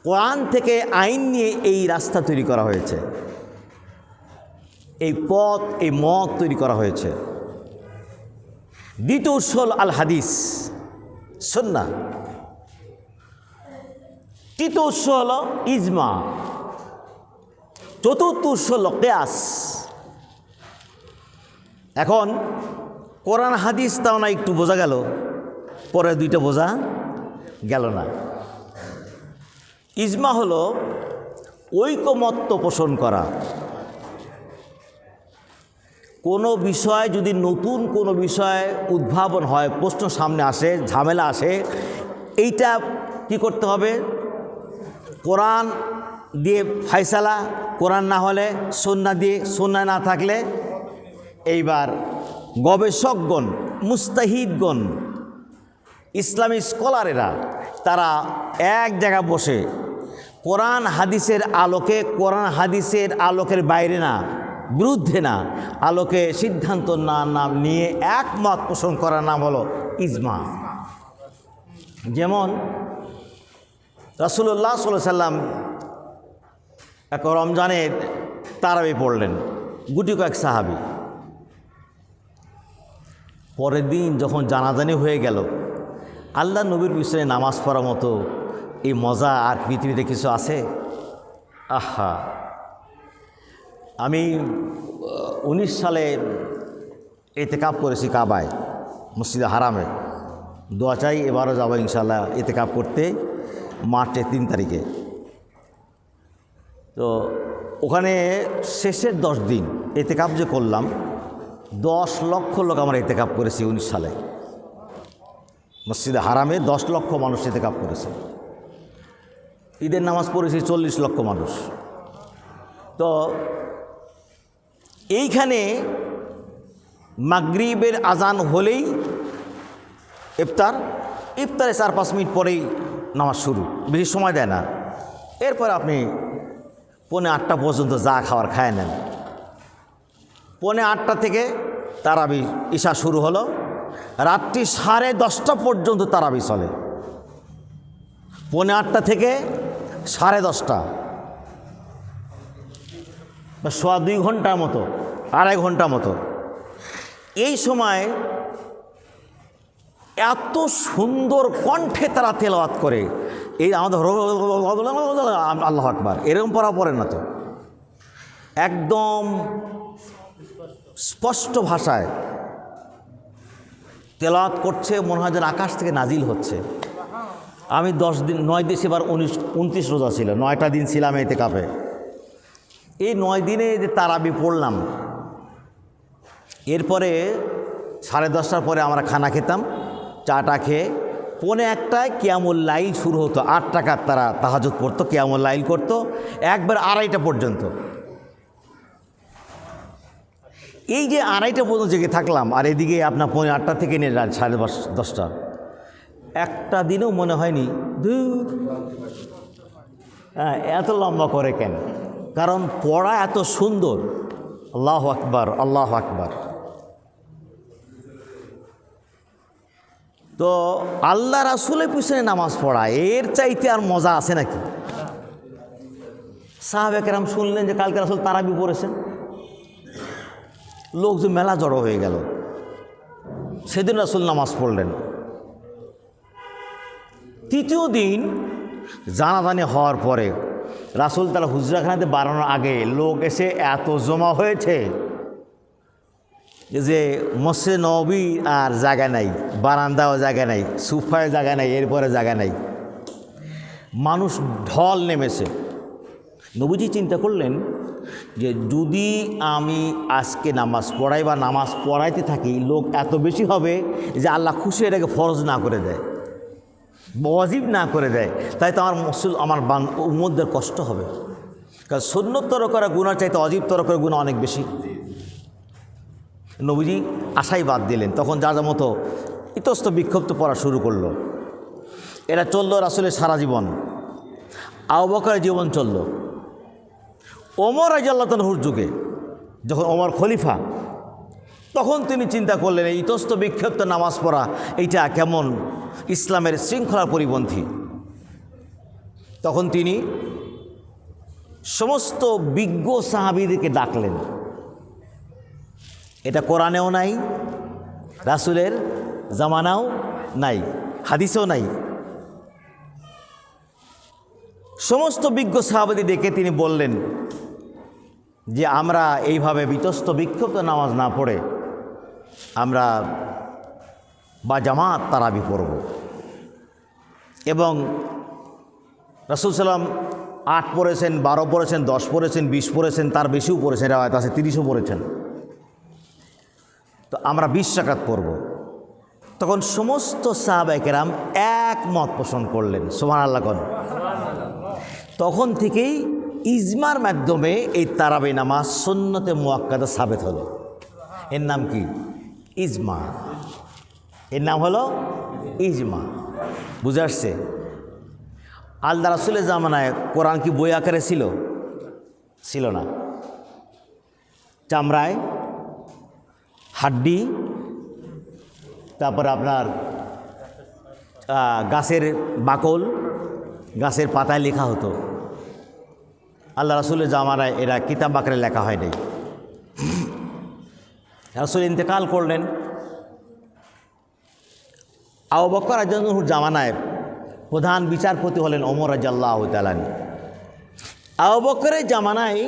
কোরআন থেকে আইন নিয়ে এই রাস্তা তৈরি করা হয়েছে, এই পথ, এই মত তৈরি করা হয়েছে। দ্বিতীয় উৎস হল আল হাদিস, সুন্নাহ। তৃতীয় উৎস হল ইজমা। চতুর্থ উৎস হল কিয়াস। এখন কোরআন হাদিস তাও না একটু বোঝা গেল, পরে 2টা বোঝা গেল না। ইজমা হলো ঐকমত্য পোষণ করা। কোনো বিষয় যদি নতুন কোনো বিষয় উদ্ভাবন হয়, প্রশ্ন সামনে আসে, ঝামেলা আসে, এইটা কি করতে হবে? কোরআন দিয়ে ফায়সালা, কোরআন না হলে সুন্নাহ দিয়ে, সুন্নাহ না থাকলে এইবার গবেষকগণ, মুস্তাহিদগণ, ইসলামী স্কলারেরা তারা এক জায়গায় বসে কোরআন হাদিসের আলোকে, কোরআন হাদিসের আলোকের বাইরে না, বিরুদ্ধে না, আলোকে সিদ্ধান্ত নাম নিয়ে একমত পোষণ করার নাম হলো ইজমা। যেমন রাসূলুল্লাহ সাল্লাল্লাহু আলাইহি সাল্লাম এক রমজানের তারাবি পড়লেন, গুটি কয়েক সাহাবী। পরের দিন যখন জানাজানি হয়ে গেল, আল্লাহ নবীর পিছনে নামাজ পড়ার মতো এই মজা আর পৃথিবীতে কিছু আছে? আহা! আমি 19 সালে ইতিকাফ করেছি কাবায়, মসজিদে হারামে। দোয়া চাই এবারও যাবো ইনশাআল্লাহ ইতিকাফ করতে, মার্চের 3 তারিখে। তো ওখানে শেষের 10 দিন ইতিকাফ যে করলাম, 10 লক্ষ লোক আমরা ইতিকাফ করেছি 19 সালে। মসজিদে হারামে 10 লক্ষ মানুষ ইতিকাফ করেছে। ঈদের নামাজ পড়েছি 40 লক্ষ মানুষ। তো এইখানে মাগরিবের আজান হলেই ইফতারে 4-5 মিনিট পরেই নামাজ শুরু, বেশি সময় দেয় না। এরপর আপনি 7:45 পর্যন্ত যা খাওয়ার খায় নেন। 8:45 থেকে তারাবি ইশা শুরু হলো, রাত্রি 10:30 পর্যন্ত তারাবি চলে। 8:45 থেকে 10:30, বা 2.25 ঘন্টার মতো, 2.5 ঘন্টা মতো। এই সময় এত সুন্দর কণ্ঠে তারা তেলাওয়াত করে, এই আমাদের আল্লাহু আকবার এরকম পড়া পড়ে না তো, একদম স্পষ্ট ভাষায় তেলাওয়াত করছে, মনে হয় যেন আকাশ থেকে নাজিল হচ্ছে। আমি 9 দিন, এবার 29 রোজা ছিল, 9টা দিন ছিলাম ইতিকাফে। এই 9 দিনে যে তারাবি পড়লাম, এরপরে 10:30টার পরে আমরা খানা খেতাম, চাটা খেয়ে 1:45টায় কিয়ামুল লাইল শুরু হতো। 8 টাকার তারা তাহাজ্জুদ পড়তো, কিয়ামুল লাইল করতো একবার 2:30টা পর্যন্ত। এই যে 2:30টা পর্যন্ত জেগে থাকলাম, আর এদিকে আপনার 8:45টা থেকে নিয়ে 10:30টা, একটা দিনও মনে হয়নি এত লম্বা করে কেন? কারণ পড়া এত সুন্দর। আল্লাহু আকবার, আল্লাহু আকবার। তো আল্লাহ রাসূলের পিছনে নামাজ পড়া, এর চাইতে আর মজা আছে নাকি? সাহাবে কেরাম শুনলেন যে কালকে রাসূল তারাবি পড়েছেন, লোকজন মেলা জড়ো হয়ে গেল। সেদিন রাসূল নামাজ পড়লেন। 3য় দিন জানাজানি হওয়ার পরে রাসূল তারা হুজরাখানাতে বাড়ানোর আগে লোক এসে এত জমা হয়েছে যে মসজিদে নববী আর জায়গা নাই, বারান্দাও জায়গা নাই, সোফায় জায়গা নাই, এরপরে জায়গা নাই, মানুষ ঢল নেমেছে। নবীজি চিন্তা করলেন যে যদি আমি আজকে নামাজ পড়াই বা নামাজ পড়াইতে থাকি, লোক এত বেশি হবে যে আল্লাহ খুশি এটাকে ফরজ না করে দেয়, ওয়াজিব না করে দেয়, তাই তো আমার উম্মতদের কষ্ট হবে। কারণ সুন্নততর করা গুনার চাইতে অজিবতর করে গুনাহ অনেক বেশি। নবীজি আশাই বাদ দিলেন। তখন যা যা মতো ইতস্ত বিক্ষিপ্ত পড়া শুরু করলো। এটা চলল রাসূলের সারা জীবন। আবু বকরের জীবন চলল। ওমর রাদিয়াল্লাহু তাআলার যুগে যখন ওমর খলিফা, তখন তিনি চিন্তা করলেন এই ইতস্ত বিক্ষিপ্ত নামাজ পড়া এইটা কেমন ইসলামের শৃঙ্খলার পরিপন্থী। তখন তিনি সমস্ত বিজ্ঞ সাহাবীদেরকে ডাকলেন। এটা কোরআনেও নাই, রাসূলের জামানাও নাই, হাদিসেও নাই। সমস্ত বিজ্ঞ সাহাবীদের ডেকে তিনি বললেন যে আমরা এইভাবে বিতস্ত বিক্ষিপ্ত নামাজ না পড়ে আমরা বা জামাত তারাবি পড়ব। এবং রাসূল সাল্লাম 8 পড়েছেন, 12 পড়েছেন, 10 পড়েছেন, 20 পড়েছেন, তার বেশিও পড়েছেন, রাওয়ায়াত আছে 30ও পড়েছেন। তো আমরা 20 রাকাত পড়ব। তখন সমস্ত সাহাবায়ে কেরাম একমত পোষণ করলেন। সুবহানাল্লাহ কোন। তখন থেকেই ইজমার মাধ্যমে এই তারাবি নামাজ সুন্নতে মুআক্কাদা সাবিত হলো। এর নাম কি? ইজমা। এর নাম হলো ইজমা। বুঝে আসছে? আল্লাহ রাসূলের জামানায় কোরআন কি বই আকারে ছিল? ছিল না। চামড়ায়, হাড্ডি, তারপরে আপনার গাছের বাকল, গাছের পাতায় লেখা হতো। আল্লাহ রাসূলের জামানায় এরা কিতাব আকারে লেখা হয় নাই। রাসূল ইন্তেকাল করলেন। আবু বকর রাদিয়াল্লাহু জামানায় প্রধান বিচারপতি হলেন ওমর রাদিয়াল্লাহু তাআলা। আবু বকরের জামানায়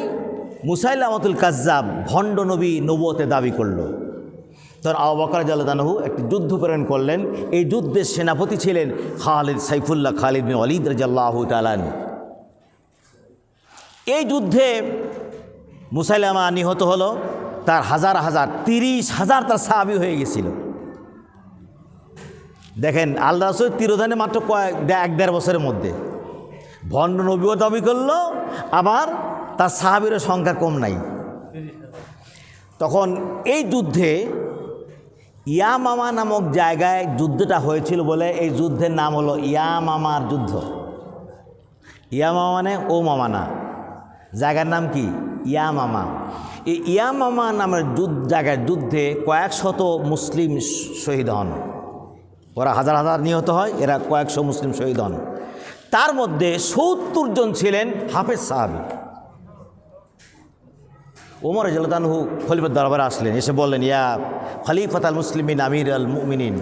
মুসাইলামাতুল কাজ্জাব ভণ্ড নবী নবুয়তে দাবি করল। তখন আবু বকর রাদিয়াল্লাহু আনহু একটি যুদ্ধ প্রেরণ করলেন। এই যুদ্ধের সেনাপতি ছিলেন সাইফুল্লাহ খালিদ বিন ওয়ালিদ রাদিয়াল্লাহু তাআলা। এই যুদ্ধে মুসাইলামা নিহত হলো। তার হাজার হাজার 30,000 তার সাহাবী হয়ে গেছিল। দেখেন আল্লাহ রাসূল তিরোধানে মাত্র 1-1.5 বছরের মধ্যে ভণ্ড নবীও দাবি করলো, আবার তার সাহাবীর সংখ্যা কম নাই। তখন এই যুদ্ধে ইয়ামামা নামক জায়গায় যুদ্ধটা হয়েছিল বলে এই যুদ্ধের নাম হলো ইয়ামামার যুদ্ধ। ইয়ামামা মানে ও মামা না, জায়গার নাম কি? ইয়ামামা। এই ইয়ামামা নামের জায়গায় যুদ্ধে কয়েক শত মুসলিম শহীদ হন। ওরা হাজার হাজার নিহত হয়, এরা কয়েকশো মুসলিম শহীদ হন। তার মধ্যে 70 জন ছিলেন হাফেজ সাহাবী। ওমর রাদিয়াল্লাহু আনহু খলিফার দরবারে আসলেন, এসে বললেন, ইয়া খলিফাতুল মুসলিমিন আমির আল মুমিনিন,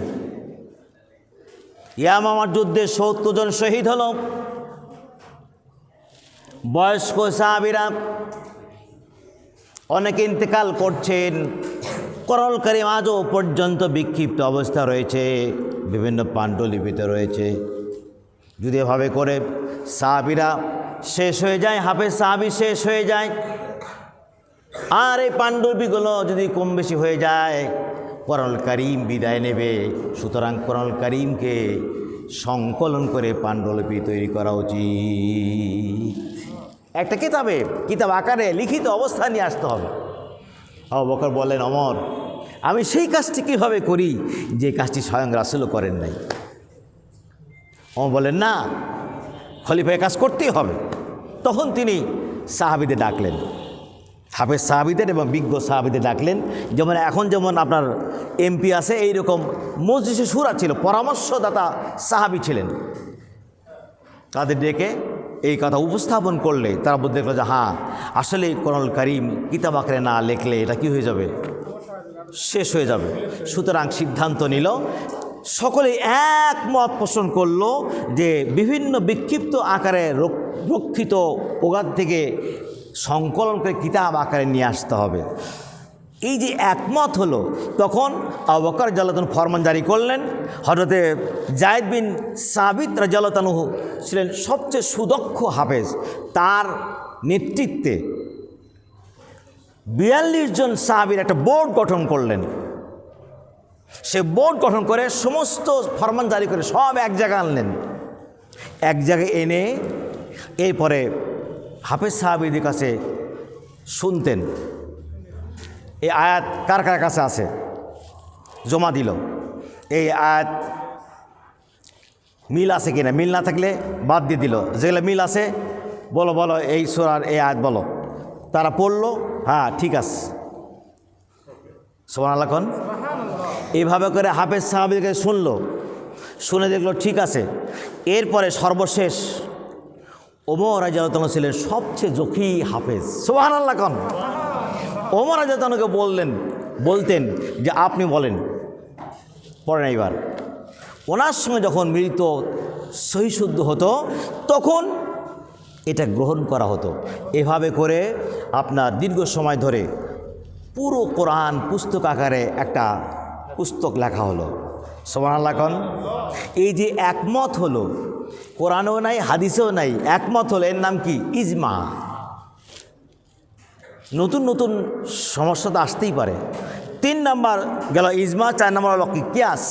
ইয়ামামার যুদ্ধে 70 জন শহীদ হল। বয়স্ক সাহাবীরা অনেকে ইন্তেকাল করছেন। কোরআন কারীম আজও পর্যন্ত বিক্ষিপ্ত অবস্থা রয়েছে, বিভিন্ন পাণ্ডুলিপিতে রয়েছে। যদি এভাবে করে সাহাবীরা শেষ হয়ে যায়, হাফেজ সাহাবী শেষ হয়ে যায়, আর এই পাণ্ডুলিপিগুলো যদি কম বেশি হয়ে যায়, কোরআন কারীম বিদায় নেবে। সুতরাং কোরআন কারীমকে সংকলন করে পাণ্ডুলিপি তৈরি করা উচিত। একটা কিতাব আকারে লিখিত অবস্থা নিয়ে আসতে হবে। আবু বকর বললেন, ওমর আমি সেই কাজটি কীভাবে করি যে কাজটি স্বয়ং রাসূলও করেন নাই? ওমর বলেন, না, খলিফায় কাজ করতেই হবে। তখন তিনি সাহাবীদের ডাকলেন, হাফেজ সাহাবীদের এবং বিজ্ঞ সাহাবীদের ডাকলেন। যেমন এখন যেমন আপনার এমপি আছে, এইরকম মজলিসে শুরা ছিল, পরামর্শদাতা সাহাবী ছিলেন। তাদের ডেকে এই কথা উপস্থাপন করলে তারা বলতে দেখলো যে হ্যাঁ, আসলে কোরআন কারীম কিতাব আকারে না লেখলে এটা কি হয়ে যাবে? শেষ হয়ে যাবে। সুতরাং সিদ্ধান্ত নিল, সকলে একমত পোষণ করলো যে বিভিন্ন বিক্ষিপ্ত আকারে রক্ষিত ওগাদ থেকে সংকলন করে কিতাব আকারে নিয়ে আসতে হবে। এই যে একমত হলো, তখন আবু বকর রাদিয়াল্লাহু আনহু ফরমান জারি করলেন। হযরতে যায়েদ বিন সাবিত রাদিয়াল্লাহু আনহু ছিলেন সবচেয়ে সুদক্ষ হাফেজ। তার নেতৃত্বে 42 জন সাহাবীর একটা বোর্ড গঠন করলেন। সে বোর্ড গঠন করে সমস্ত ফরমান জারি করে সব এক জায়গায় আনলেন। এক জায়গায় এনে এরপরে হাফেজ সাহাবীদের কাছে শুনতেন। এই আয়াত কার কার কাছে আছে? জমা দিল। এই আয়াত মিল আছে কিনা, মিল না থাকলে বাদ দিয়ে দিল। যেগুলো মিল আছে বলো বলো এই সূরার এই আয়াত বলো। তারা পড়লো, হ্যাঁ ঠিক আছে, সুবহানাল্লাহ কোন। এইভাবে করে হাফেজ সাহাবীকে শুনলো, শুনে দেখলো ঠিক আছে। এরপরে সর্বশেষ ওমর রাদিয়াল্লাহু আনহু ছিলেন সবচেয়ে জকি হাফেজ, সুবহানাল্লাহ কোন। ওমর রাদিয়াল্লাহু আনহুকে বলতেন যে আপনি বলেন, পড়েন এইবার। ওনার সঙ্গে যখন মিলিত সহিশুদ্ধ হতো তখন এটা গ্রহণ করা হতো। এভাবে করে আপনার দীর্ঘ সময় ধরে পুরো কোরআন পুস্তক আকারে একটা পুস্তক লেখা হলো, সুবহানাল্লাহ কোন। এই যে একমত হলো, কোরআনেও নাই হাদিসেও নাই, একমত হলো, এর নাম কি? ইজমা। নতুন নতুন সমস্যা তো আসতেই পারে। 3 নাম্বার গেল ইজমা, 4 নাম্বার হলো কি? কিয়াস।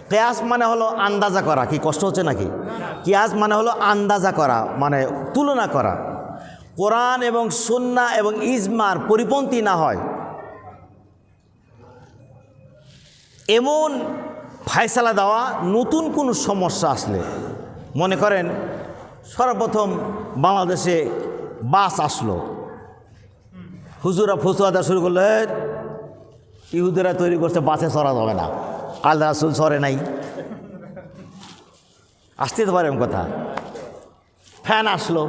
কিয়াস মানে হলো আন্দাজা করা। কি কষ্ট হচ্ছে নাকি? কিয়াস মানে হলো আন্দাজা করা, মানে তুলনা করা। কোরআন এবং সুন্নাহ এবং ইজমার পরিপন্থী না হয় এমন ফায়সালা দেওয়া নতুন কোনো সমস্যা আসলে। মনে করেন সর্বপ্রথম বাংলাদেশে বাস আসলো, হুজুরা ফতুয়া দেওয়া শুরু করলো, ইহুদিরা তৈরি করছে বাসে চড়া যাবে না, আল্লাহ রাসূল চড়ে নাই। আসতে তো পারে এমন কথা। ফ্যান আসলো,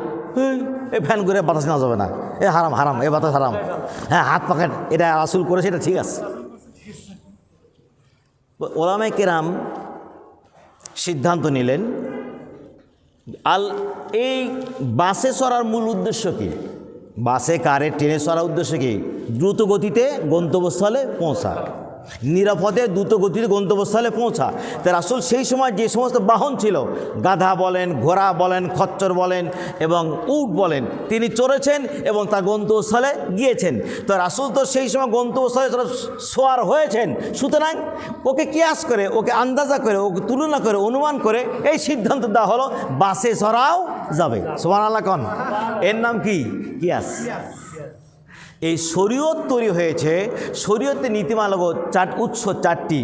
এই ফ্যান করে বাতাস নেওয়া যাবে না, এ হারাম হারাম, এ বাতাস হারাম। হ্যাঁ হাত পাকেন, এটা রাসূল করেছে, এটা ঠিক আছে। ওলামায়ে কেরাম সিদ্ধান্ত নিলেন এই বাসে চড়ার মূল উদ্দেশ্য কি? বাসে কারে ট্রেনে চড়ার উদ্দেশ্য কি? দ্রুত গতিতে গন্তব্যস্থলে পৌঁছা, নিরাপদে দ্রুত গতিতে গন্তব্যস্থলে পৌঁছা। তা রাসূল সেই সময় যে সমস্ত বাহন ছিল, গাধা বলেন, ঘোড়া বলেন, খচ্চর বলেন এবং উট বলেন, তিনি চড়েছেন এবং তার গন্তব্যস্থলে গিয়েছেন। তো রাসূল তো সেই সময় গন্তব্যস্থলে সোয়ার হয়েছেন, সুতরাং ওকে কিয়াস করে, ওকে আন্দাজা করে, ওকে তুলনা করে, অনুমান করে এই সিদ্ধান্ত দেওয়া হলো বাসে চড়াও যাবে, সুবহানাল্লাহ কোন। এর নাম কি? কিয়াস। এই শরীয়ত তৈরি হয়েছে, শরীয়তে নীতিমালাগত উৎস 4টি।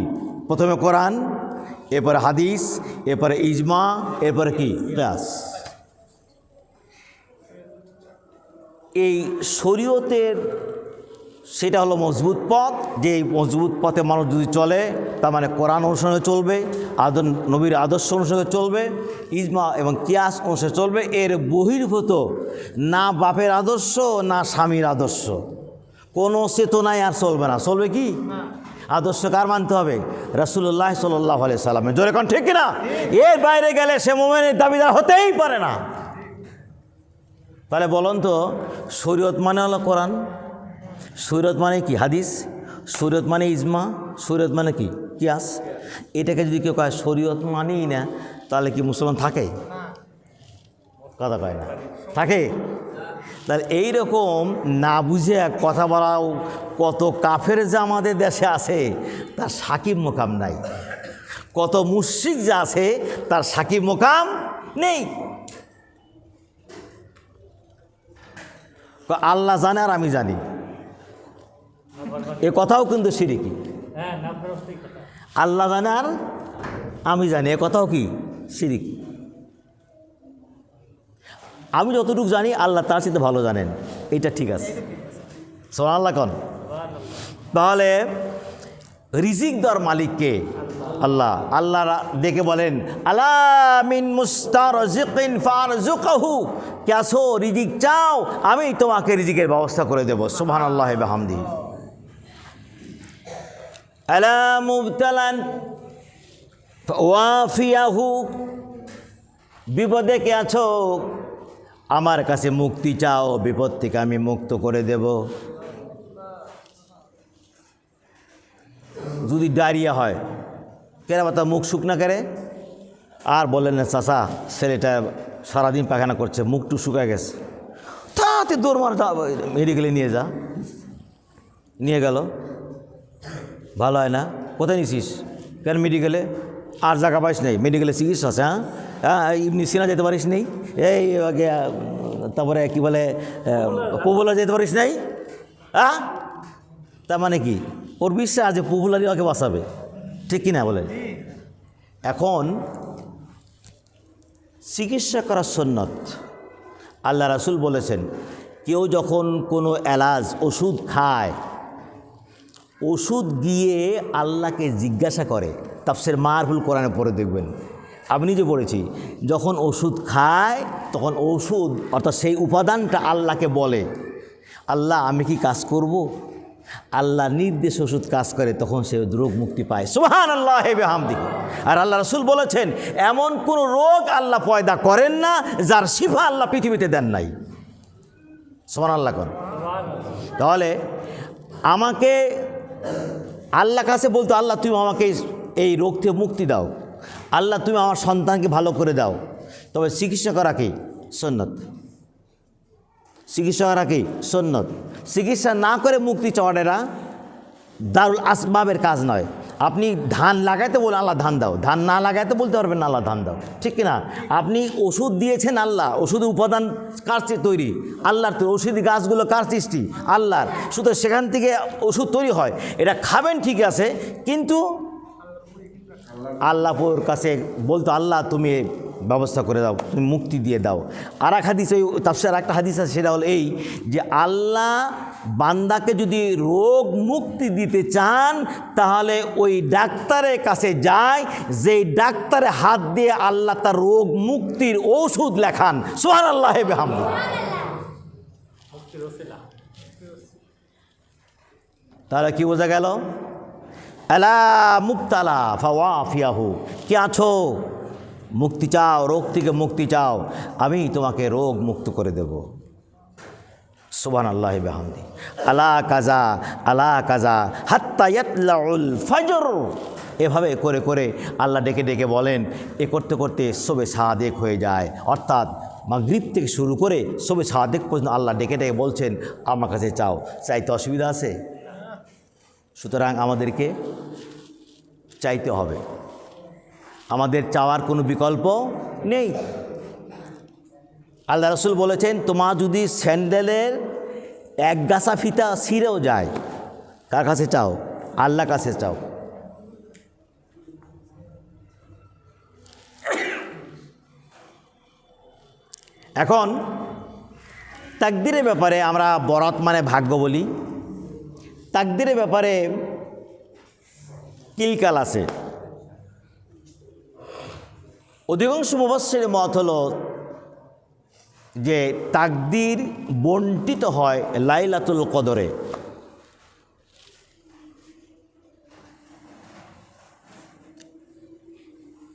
প্রথমে কোরআন, এরপরে হাদিস, এরপরে ইজমা, এরপরে কি? কিয়াস। এই শরীয়তের সেটা হলো মজবুত পথ, যে এই মজবুত পথে মানুষ যদি চলে তার মানে কোরআন অনুসরণে চলবে, নবীর আদর্শ অনুসরণে চলবে, ইজমা এবং কিয়াস অনুসরণে চলবে। এর বহির্ভূত না বাপের আদর্শ না স্বামীর আদর্শ, কোনো চেতনায় আর চলবে না। চলবে কি? আদর্শ কার মানতে হবে? রাসূলুল্লাহ সাল্লাল্লাহু আলাইহি সাল্লামের। জোরে কোন ঠিক কিনা? এর বাইরে গেলে সে মুমিনের দাবিদার হতেই পারে না। তাহলে বলুন তো, শরীয়ত মানে হলো কোরআন, শরীয়ত মানে কি? হাদিস, শরীয়ত মানে ইজমা, শরীয়ত মানে কি? কিয়াস। এটাকে যদি কেউ কয় শরীয়ত মানেই না, তাহলে কি মুসলমান থাকে? কথা কয় না, থাকে? তাহলে এইরকম না বুঝে কথা বলাও কত কাফের যে আমাদের দেশে আছে তার সাকিব মোকাম নাই, কত মুশরিক যা আছে তার সাকিব মোকাম নেই। আল্লাহ জানে আর আমি জানি, এ কথাও কিন্তু শিরকি। আল্লাহ জানে আর আমি জানি, এ কথাও কি? শিরকি। আমি যতটুকু জানি আল্লাহ তার সাথে ভালো জানেন, এইটা ঠিক আছে, সুবহানাল্লাহ কোন। তাহলে রিজিক দেওয়ার মালিক কে? আল্লাহ। আল্লাহ দেখে বলেন আলা মিন মুস্তারজিকিন ফারজুকহু, কে আছো রিজিক চাও, আমি তোমাকে রিজিকের ব্যবস্থা করে দেব, সুবহানাল্লাহি ওয়া বিহামদিহি। আলা মুবতালান ওয়াফিয়াহু, বিপদে কে আছো, আমার কাছে মুক্তি চাও, বিপদ থেকে আমি মুক্ত করে দেব। যদি ডায়রিয়া হয়, কেন বাতা মুখ শুকনা করে আর বললেন না চাচা ছেলেটা সারাদিন পায়খানা করছে, মুখটু শুকায় গেছে, তাতে দৌড় মার, মেডিকেলে নিয়ে যা। নিয়ে গেল, ভালো হয় না, কোথায় নিছিস? কেন মেডিকেলে? আর জায়গা পাইস নেই, মেডিকেলে চিকিৎসা আছে। হ্যাঁ এমনি সিনা যেতে পারিস নেই, এই তারপরে কী বলে পপুলার যেতে পারিস নাই, হ্যাঁ তার মানে কি ওর বিশ্বাস যে পপুলারই ওকে বাঁচাবে, ঠিক কিনা বলেন? এখন চিকিৎসা করা সুন্নত। আল্লাহ রাসূল বলেছেন কেউ যখন কোনো এলাজ ওষুধ খায়, ওষুধ গিয়ে আল্লাহকে জিজ্ঞাসা করে, তাফসীর মারফুল কোরআনে পড়ে দেখবেন, আমি নিজে পড়েছি, যখন ওষুধ খায় তখন ওষুধ অর্থাৎ সেই উপাদানটা আল্লাহকে বলে, আল্লাহ আমি কি কাজ করব? আল্লাহ নির্দেশ ওষুধ কাজ করে, তখন সে রোগ মুক্তি পায়। সুবহানাল্লাহ ওয়া বিহামদিহি। আর আল্লাহ রাসূল বলেছেন এমন কোনো রোগ আল্লাহ পয়দা করেন না যার শিফা আল্লাহ পৃথিবীতে দেন নাই। সুবহানাল্লাহ কোন। তাহলে আমাকে আল্লাহ কাছে বলতো, আল্লাহ তুমি আমাকে এই রোগ থেকে মুক্তি দাও, আল্লাহ তুমি আমার সন্তানকে ভালো করে দাও। তবে চিকিৎসা করা কি সুন্নত, চিকিৎসা করা কি সুন্নত। চিকিৎসা না করে মুক্তি চাওয়াটা দারুল আসবাবের কাজ নয়। আপনি ধান লাগাইতে বলে আল্লাহ ধান দাও, ধান না লাগাইতে বলতে পারবেন না আল্লাহ ধান দাও, ঠিক কিনা? আপনি ওষুধ দিয়েছেন আল্লাহ, ওষুধের উপাদান কার তৈরি? আল্লাহর তৈরি। ওষুধি গাছগুলো কার সৃষ্টি? আল্লাহর। শুধু সেখান থেকে ওষুধ তৈরি হয়, এটা খাবেন ঠিক আছে, কিন্তু আল্লাহর কাছে বলতো আল্লাহ তুমি ব্যবস্থা করে দাও, তুমি মুক্তি দিয়ে দাও। আর এক হাদিস, ওই তাফসীরে একটা হাদিস আছে, সেটা হলো এই যে আল্লাহ বান্দাকে যদি রোগ মুক্তি দিতে চান তাহলে ওই ডাক্তারের কাছে যায়, যেই ডাক্তারে হাত দিয়ে আল্লাহ তার রোগ মুক্তির ঔষধ লেখান। সুবহানাল্লাহ ওয়া বিহামদিহি। তাহলে কি বোঝা গেল? আলা মুক্তালা ফাওয়াফিয়াহু, কে আছো? মুক্তি চাও, রোগ থেকে মুক্তি চাও, আমি তোমাকে রোগ মুক্ত করে দেব। সুবহানাল্লাহ ওয়া বিহামদিহি। আলা কাজা আলা কাজা হাত্তা ইয়াতলাউল ফজর। এভাবে করে করে আল্লাহ ডেকে ডেকে বলেন, এ করতে করতে শবে সাদেক হয়ে যায়। অর্থাৎ মাগরিব থেকে শুরু করে শবে সাদেক পর্যন্ত আল্লাহ ডেকে ডেকে বলছেন আমার কাছে চাও। চাইতে অসুবিধা আছে? সুতরাং আমাদেরকে চাইতে হবে, আমাদের চাওয়ার কোনো বিকল্প নেই। আল্লাহ রাসূল বলেছেন তোমার যদি স্যান্ডেলের এক গাছা ফিতা ছিঁড়েও যায়, কার কাছে চাও? আল্লাহর কাছে চাও। এখন তাকদীরের ব্যাপারে আমরা বরাত মানে ভাগ্য বলি, তাকদীরের ব্যাপারে কিলকাল আছে। অধিকাংশ মুফাসসিরের মত হলো যে তাকদীর বণ্টিত হয় লাইলাতুল কদরে।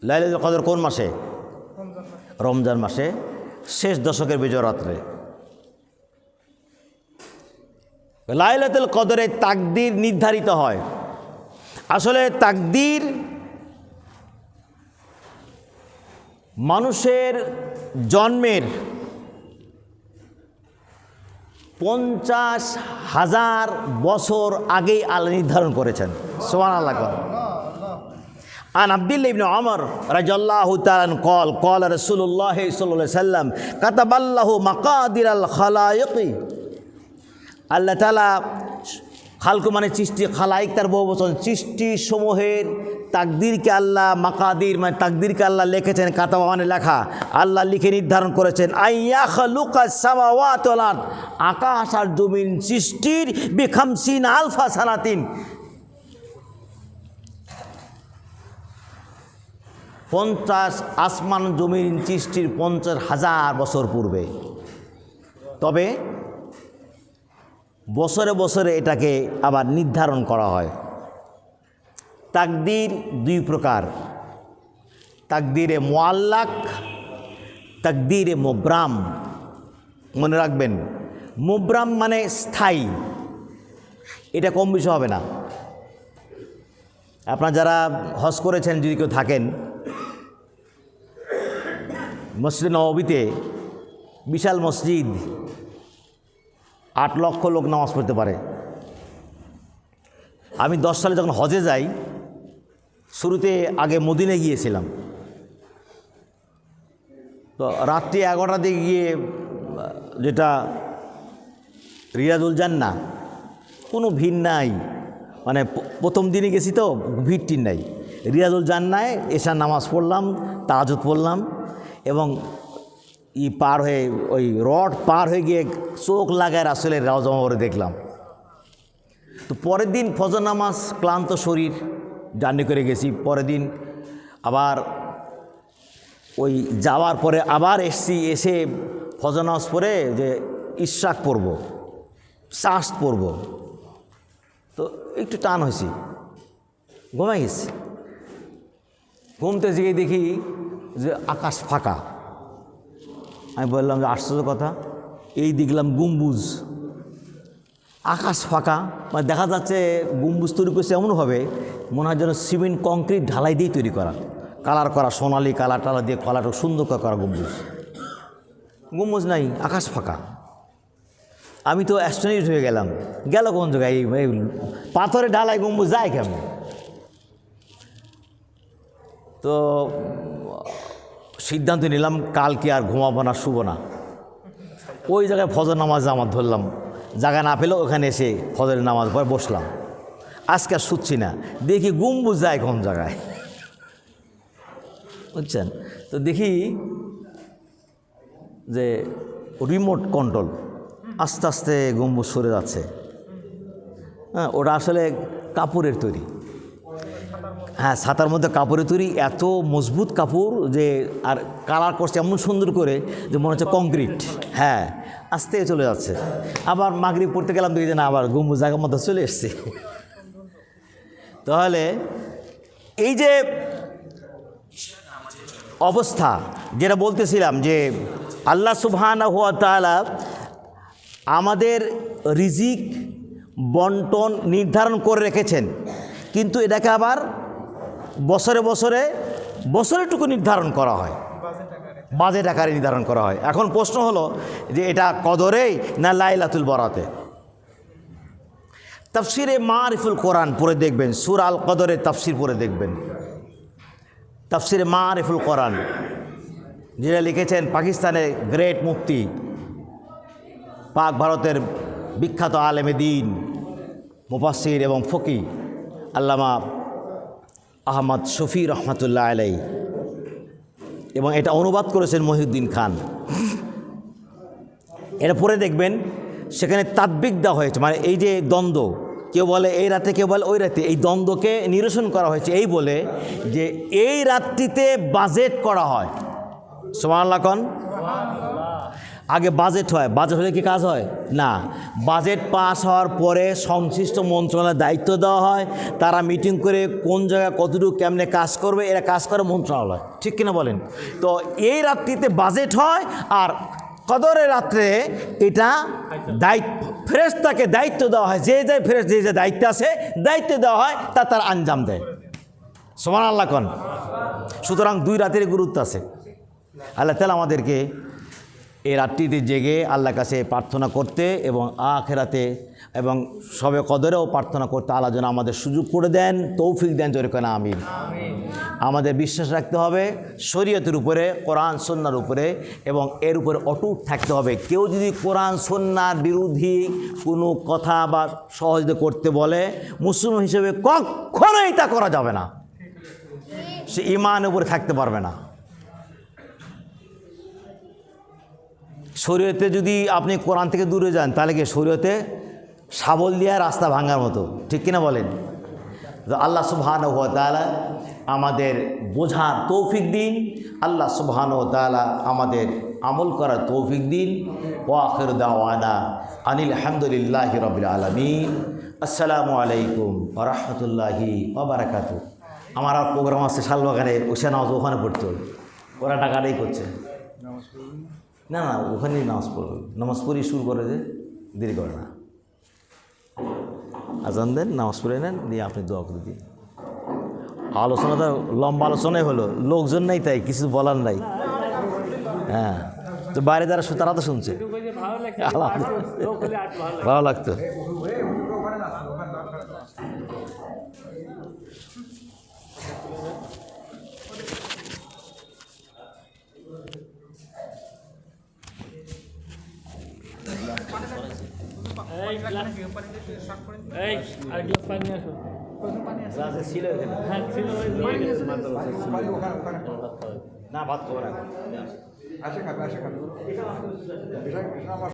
লাইলাতুল কদর কোন মাসে? রমজান মাসে, শেষ দশকের বিজয় রাত্রে। লাইলাতুল কদরে তাকদীর নির্ধারিত হয়। আসলে তাকদীর মানুষের জন্মের 50,000 বছর আগেই আল্লাহ নির্ধারণ করেছেন। সুবহানাল্লাহ। আন আব্দুল্লাহ ইবনে ওমর রাদিয়াল্লাহু তাআলা قال قال رسول الله صلى الله عليه وسلم كتب الله مقادير الخلائق। আল্লাহ তাআলা খালকু মানে সৃষ্টি, খালাইক তার বহুবচন, সৃষ্টি সমূহের তাকদীরকে আল্লাহ মাকাদির মানে তাকদীরকে আল্লাহ লিখেছেন। কাতাবা মানে লেখা, আল্লাহ লিখে নির্ধারণ করেছেন। আইয়া খালুকাস সামাওয়াতি ওয়াল আরদ, আকাশ আর জমিন সৃষ্টির বি50 আলফা সানাতিন, 50 আসমান জমিন সৃষ্টির 50,000 বছর পূর্বে। তবে বছরে বছরে এটাকে আবার নির্ধারণ করা হয়। তাকদীর দুই প্রকার, তাকদীরে মুআল্লাক, তাকদীরে মুবরাম। মনে রাখবেন, মুবরাম মানে স্থায়ী, এটা কম বেশি হবে না। আপনারা যারা হজ করেছেন যদি কেউ থাকেন, মসজিদে নববীতে বিশাল মসজিদ, 8 লক্ষ লোক নামাজ পড়তে পারে। আমি 10 সালে যখন হজে যাই, শুরুতে আগে মদিনায় গিয়েছিলাম, তো রাত্রি 11টার দিকে গিয়ে যেটা রিয়াজুল জান্নাহ কোনো ভিড় নাই, মানে প্রথম দিনে গেছি তো ভিড় টির নাই। রিয়াজুল জান্নায় এশার নামাজ পড়লাম, তাহাজ্জুদ পড়লাম এবং পার হয়ে ওই রড পার হয়ে গিয়ে চোখ লাগায় রাসূলের রওজা মোবারক দেখলাম। তো পরের দিন ফজর নামাজ, ক্লান্ত শরীর, জার্নি করে গেছি। পরের দিন আবার ওই যাওয়ার পরে আবার এসে ফজর নামাজ পড়ে যে ইশরাক পড়ব, চাষ পড়ব, তো একটু টান হয়েছি, ঘুমাই গেছি। ঘুমতে জেগে দেখি যে আকাশ ফাঁকা। আমি বললাম যে আশ্চর্য কথা, এই দেখলাম গম্বুজ, আকাশ ফাঁকা, মানে দেখা যাচ্ছে গম্বুজ তৈরি করছে এমনভাবে মনে হয় যেন সিমেন্ট কংক্রিট ঢালাই দিয়ে তৈরি করা, কালার করা, সোনালি কালার টালার দিয়ে কালারটা সুন্দর করা গম্বুজ। গম্বুজ নাই, আকাশ ফাঁকা। আমি তো অ্যাস্টনিশড হয়ে গেলাম, গেল কোন জায়গায়, এই পাথরে ঢালাই গম্বুজ যায় কেমন? তো সিদ্ধান্ত নিলাম কালকে আর ঘুমাবো না, শুবো না। ওই জায়গায় ফজর নামাজ আমার ধরলাম, জায়গা না পেলেও ওখানে এসে ফজরের নামাজ পড়ে বসলাম। আজকে আর শুচ্ছি না, দেখি গম্বুজ যায় কোন জায়গায়, বুঝছেন? তো দেখি যে রিমোট কন্ট্রোল, আস্তে আস্তে গম্বুজ সরে যাচ্ছে। হ্যাঁ, ওটা আসলে কাপড়ের তৈরি। হ্যাঁ, ছাতার মধ্যে কাপড়ের তৈরি, এত মজবুত কাপড় যে, আর কালার করছে এমন সুন্দর করে যে মনে হচ্ছে কংক্রিট। হ্যাঁ, আস্তে চলে যাচ্ছে। আবার মাগরিব পড়তে গেলাম, দেখি যে না, আবার গম্বুজ জায়গার মধ্যে চলে এসছে। তাহলে এই যে অবস্থা, যেটা বলতেছিলাম যে আল্লাহ সুবহানাহু ওয়া তাআলা আমাদের রিজিক বন্টন নির্ধারণ করে রেখেছেন, কিন্তু এটাকে আবার বছরেটুকু নির্ধারণ করা হয়, বাজেট আকারে নির্ধারণ করা হয়। এখন প্রশ্ন হলো যে এটা কদরেই না লাইলাতুল বরাতে? তাফসিরে মারিফুল কোরআন পড়ে দেখবেন, সূরা আল কদরের তাফসির পড়ে দেখবেন। তাফসিরে মারিফুল কোরআন যেটা লিখেছেন পাকিস্তানের গ্রেট মুফতি, পাক ভারতের বিখ্যাত আলেমে দ্বীন, মুফাসসির এবং ফকি আল্লামা আহমদ শফি রহমাতুল্লাহ আলাইহি, এবং এটা অনুবাদ করেছেন মহিউদ্দিন খান। এটা পড়ে দেখবেন, সেখানে তাদবিক দেওয়া হয়েছে, মানে এই যে দ্বন্দ্ব, কেউ বলে এই রাতে, কেউ বলে ওই রাতে, এই দ্বন্দ্বকে নিরসন করা হয়েছে এই বলে যে এই রাত্রিতে বাজেট করা হয়। সুবহানাল্লাহ কোন? আগে বাজেট হয়, বাজেট হলে কি কাজ হয় না? বাজেট পাস হওয়ার পরে সংশ্লিষ্ট মন্ত্রণালয়ের দায়িত্ব দেওয়া হয়, তারা মিটিং করে কোন জায়গায় কতটুকু কেমনে কাজ করবে, এরা কাজ করে মন্ত্রণালয়, ঠিক কিনা বলেন? তো এই রাত্রিতে বাজেট হয়, আর কদরের রাত্রে এটা ফেরেশতাকে দায়িত্ব দেওয়া হয়, যে ফেরেশতা যে দায়িত্ব আছে, দায়িত্ব দেওয়া হয়, তার আঞ্জাম দেয়। সুবহানাল্লাহ কোন? সুতরাং 2 রাতের গুরুত্ব আছে। আল্লাহ তাআলা আমাদেরকে এই রাত্রিতে জেগে আল্লাহর কাছে প্রার্থনা করতে এবং আখিরাতে এবং সবে কদরেও প্রার্থনা করতে আল্লাহ যেন আমাদের সুযোগ করে দেন, তৌফিক দেন, জোরে কেন আমিন। আমাদের বিশ্বাস রাখতে হবে শরীয়তের উপরে, কোরআন সুন্নাহর উপরে, এবং এর উপরে অটুট থাকতে হবে। কেউ যদি কোরআন সুন্নাহর বিরোধী কোনো কথা বা সহজে করতে বলে, মুসলিম হিসেবে কখনোই তা করা যাবে না, সে ঈমানের উপরে থাকতে পারবে না। শরীয়তে যদি আপনি কোরআন থেকে দূরে যান, তাহলে কি শরীয়তে শাবল দিয়া রাস্তা ভাঙার মতো, ঠিক কিনা বলেন? তো আল্লাহ সুবহানাহু ওয়া তাআলা আমাদের বোঝার তৌফিক দিন, আল্লাহ সুবহানাহু ওয়া তাআলা আমাদের আমল করার তৌফিক দিন। ওয়া আখিরু দাওয়ানা আনিল হামদুলিল্লাহি রাব্বিল আলামিন। আসসালামু আলাইকুম ওয়া রাহমাতুল্লাহি ওয়া বারাকাতুহু। আমার আর প্রোগ্রাম আছে শালবাগানে, ওসে নামাজ ওখানে পড়তে হবে, ওরা টাকাটাই করছে। না না, ওখানেই নামাজ পড়বে, নামাজ পড়ি শুরু করে যে, দেরি করে না। আজান দেন, নামাজ পড়ে নেন, দিয়ে আপনি দোয়া করে দিন। আলোচনাটা লম্বা আলোচনাই হলো, লোকজন নাই তাই কিছু বলার নাই। হ্যাঁ, তো বাইরে যারা তারা তো শুনছে, ভালো লাগতো। এই এই আর গ্লাস পানি আসো গ্লাসে ছিল এখানে হ্যাঁ ছিল ওই নিয়ে গেছে ভাই ওখানে ওখানে না ভাত খাবো না আসে খাবে আসে খাবে এটা আমার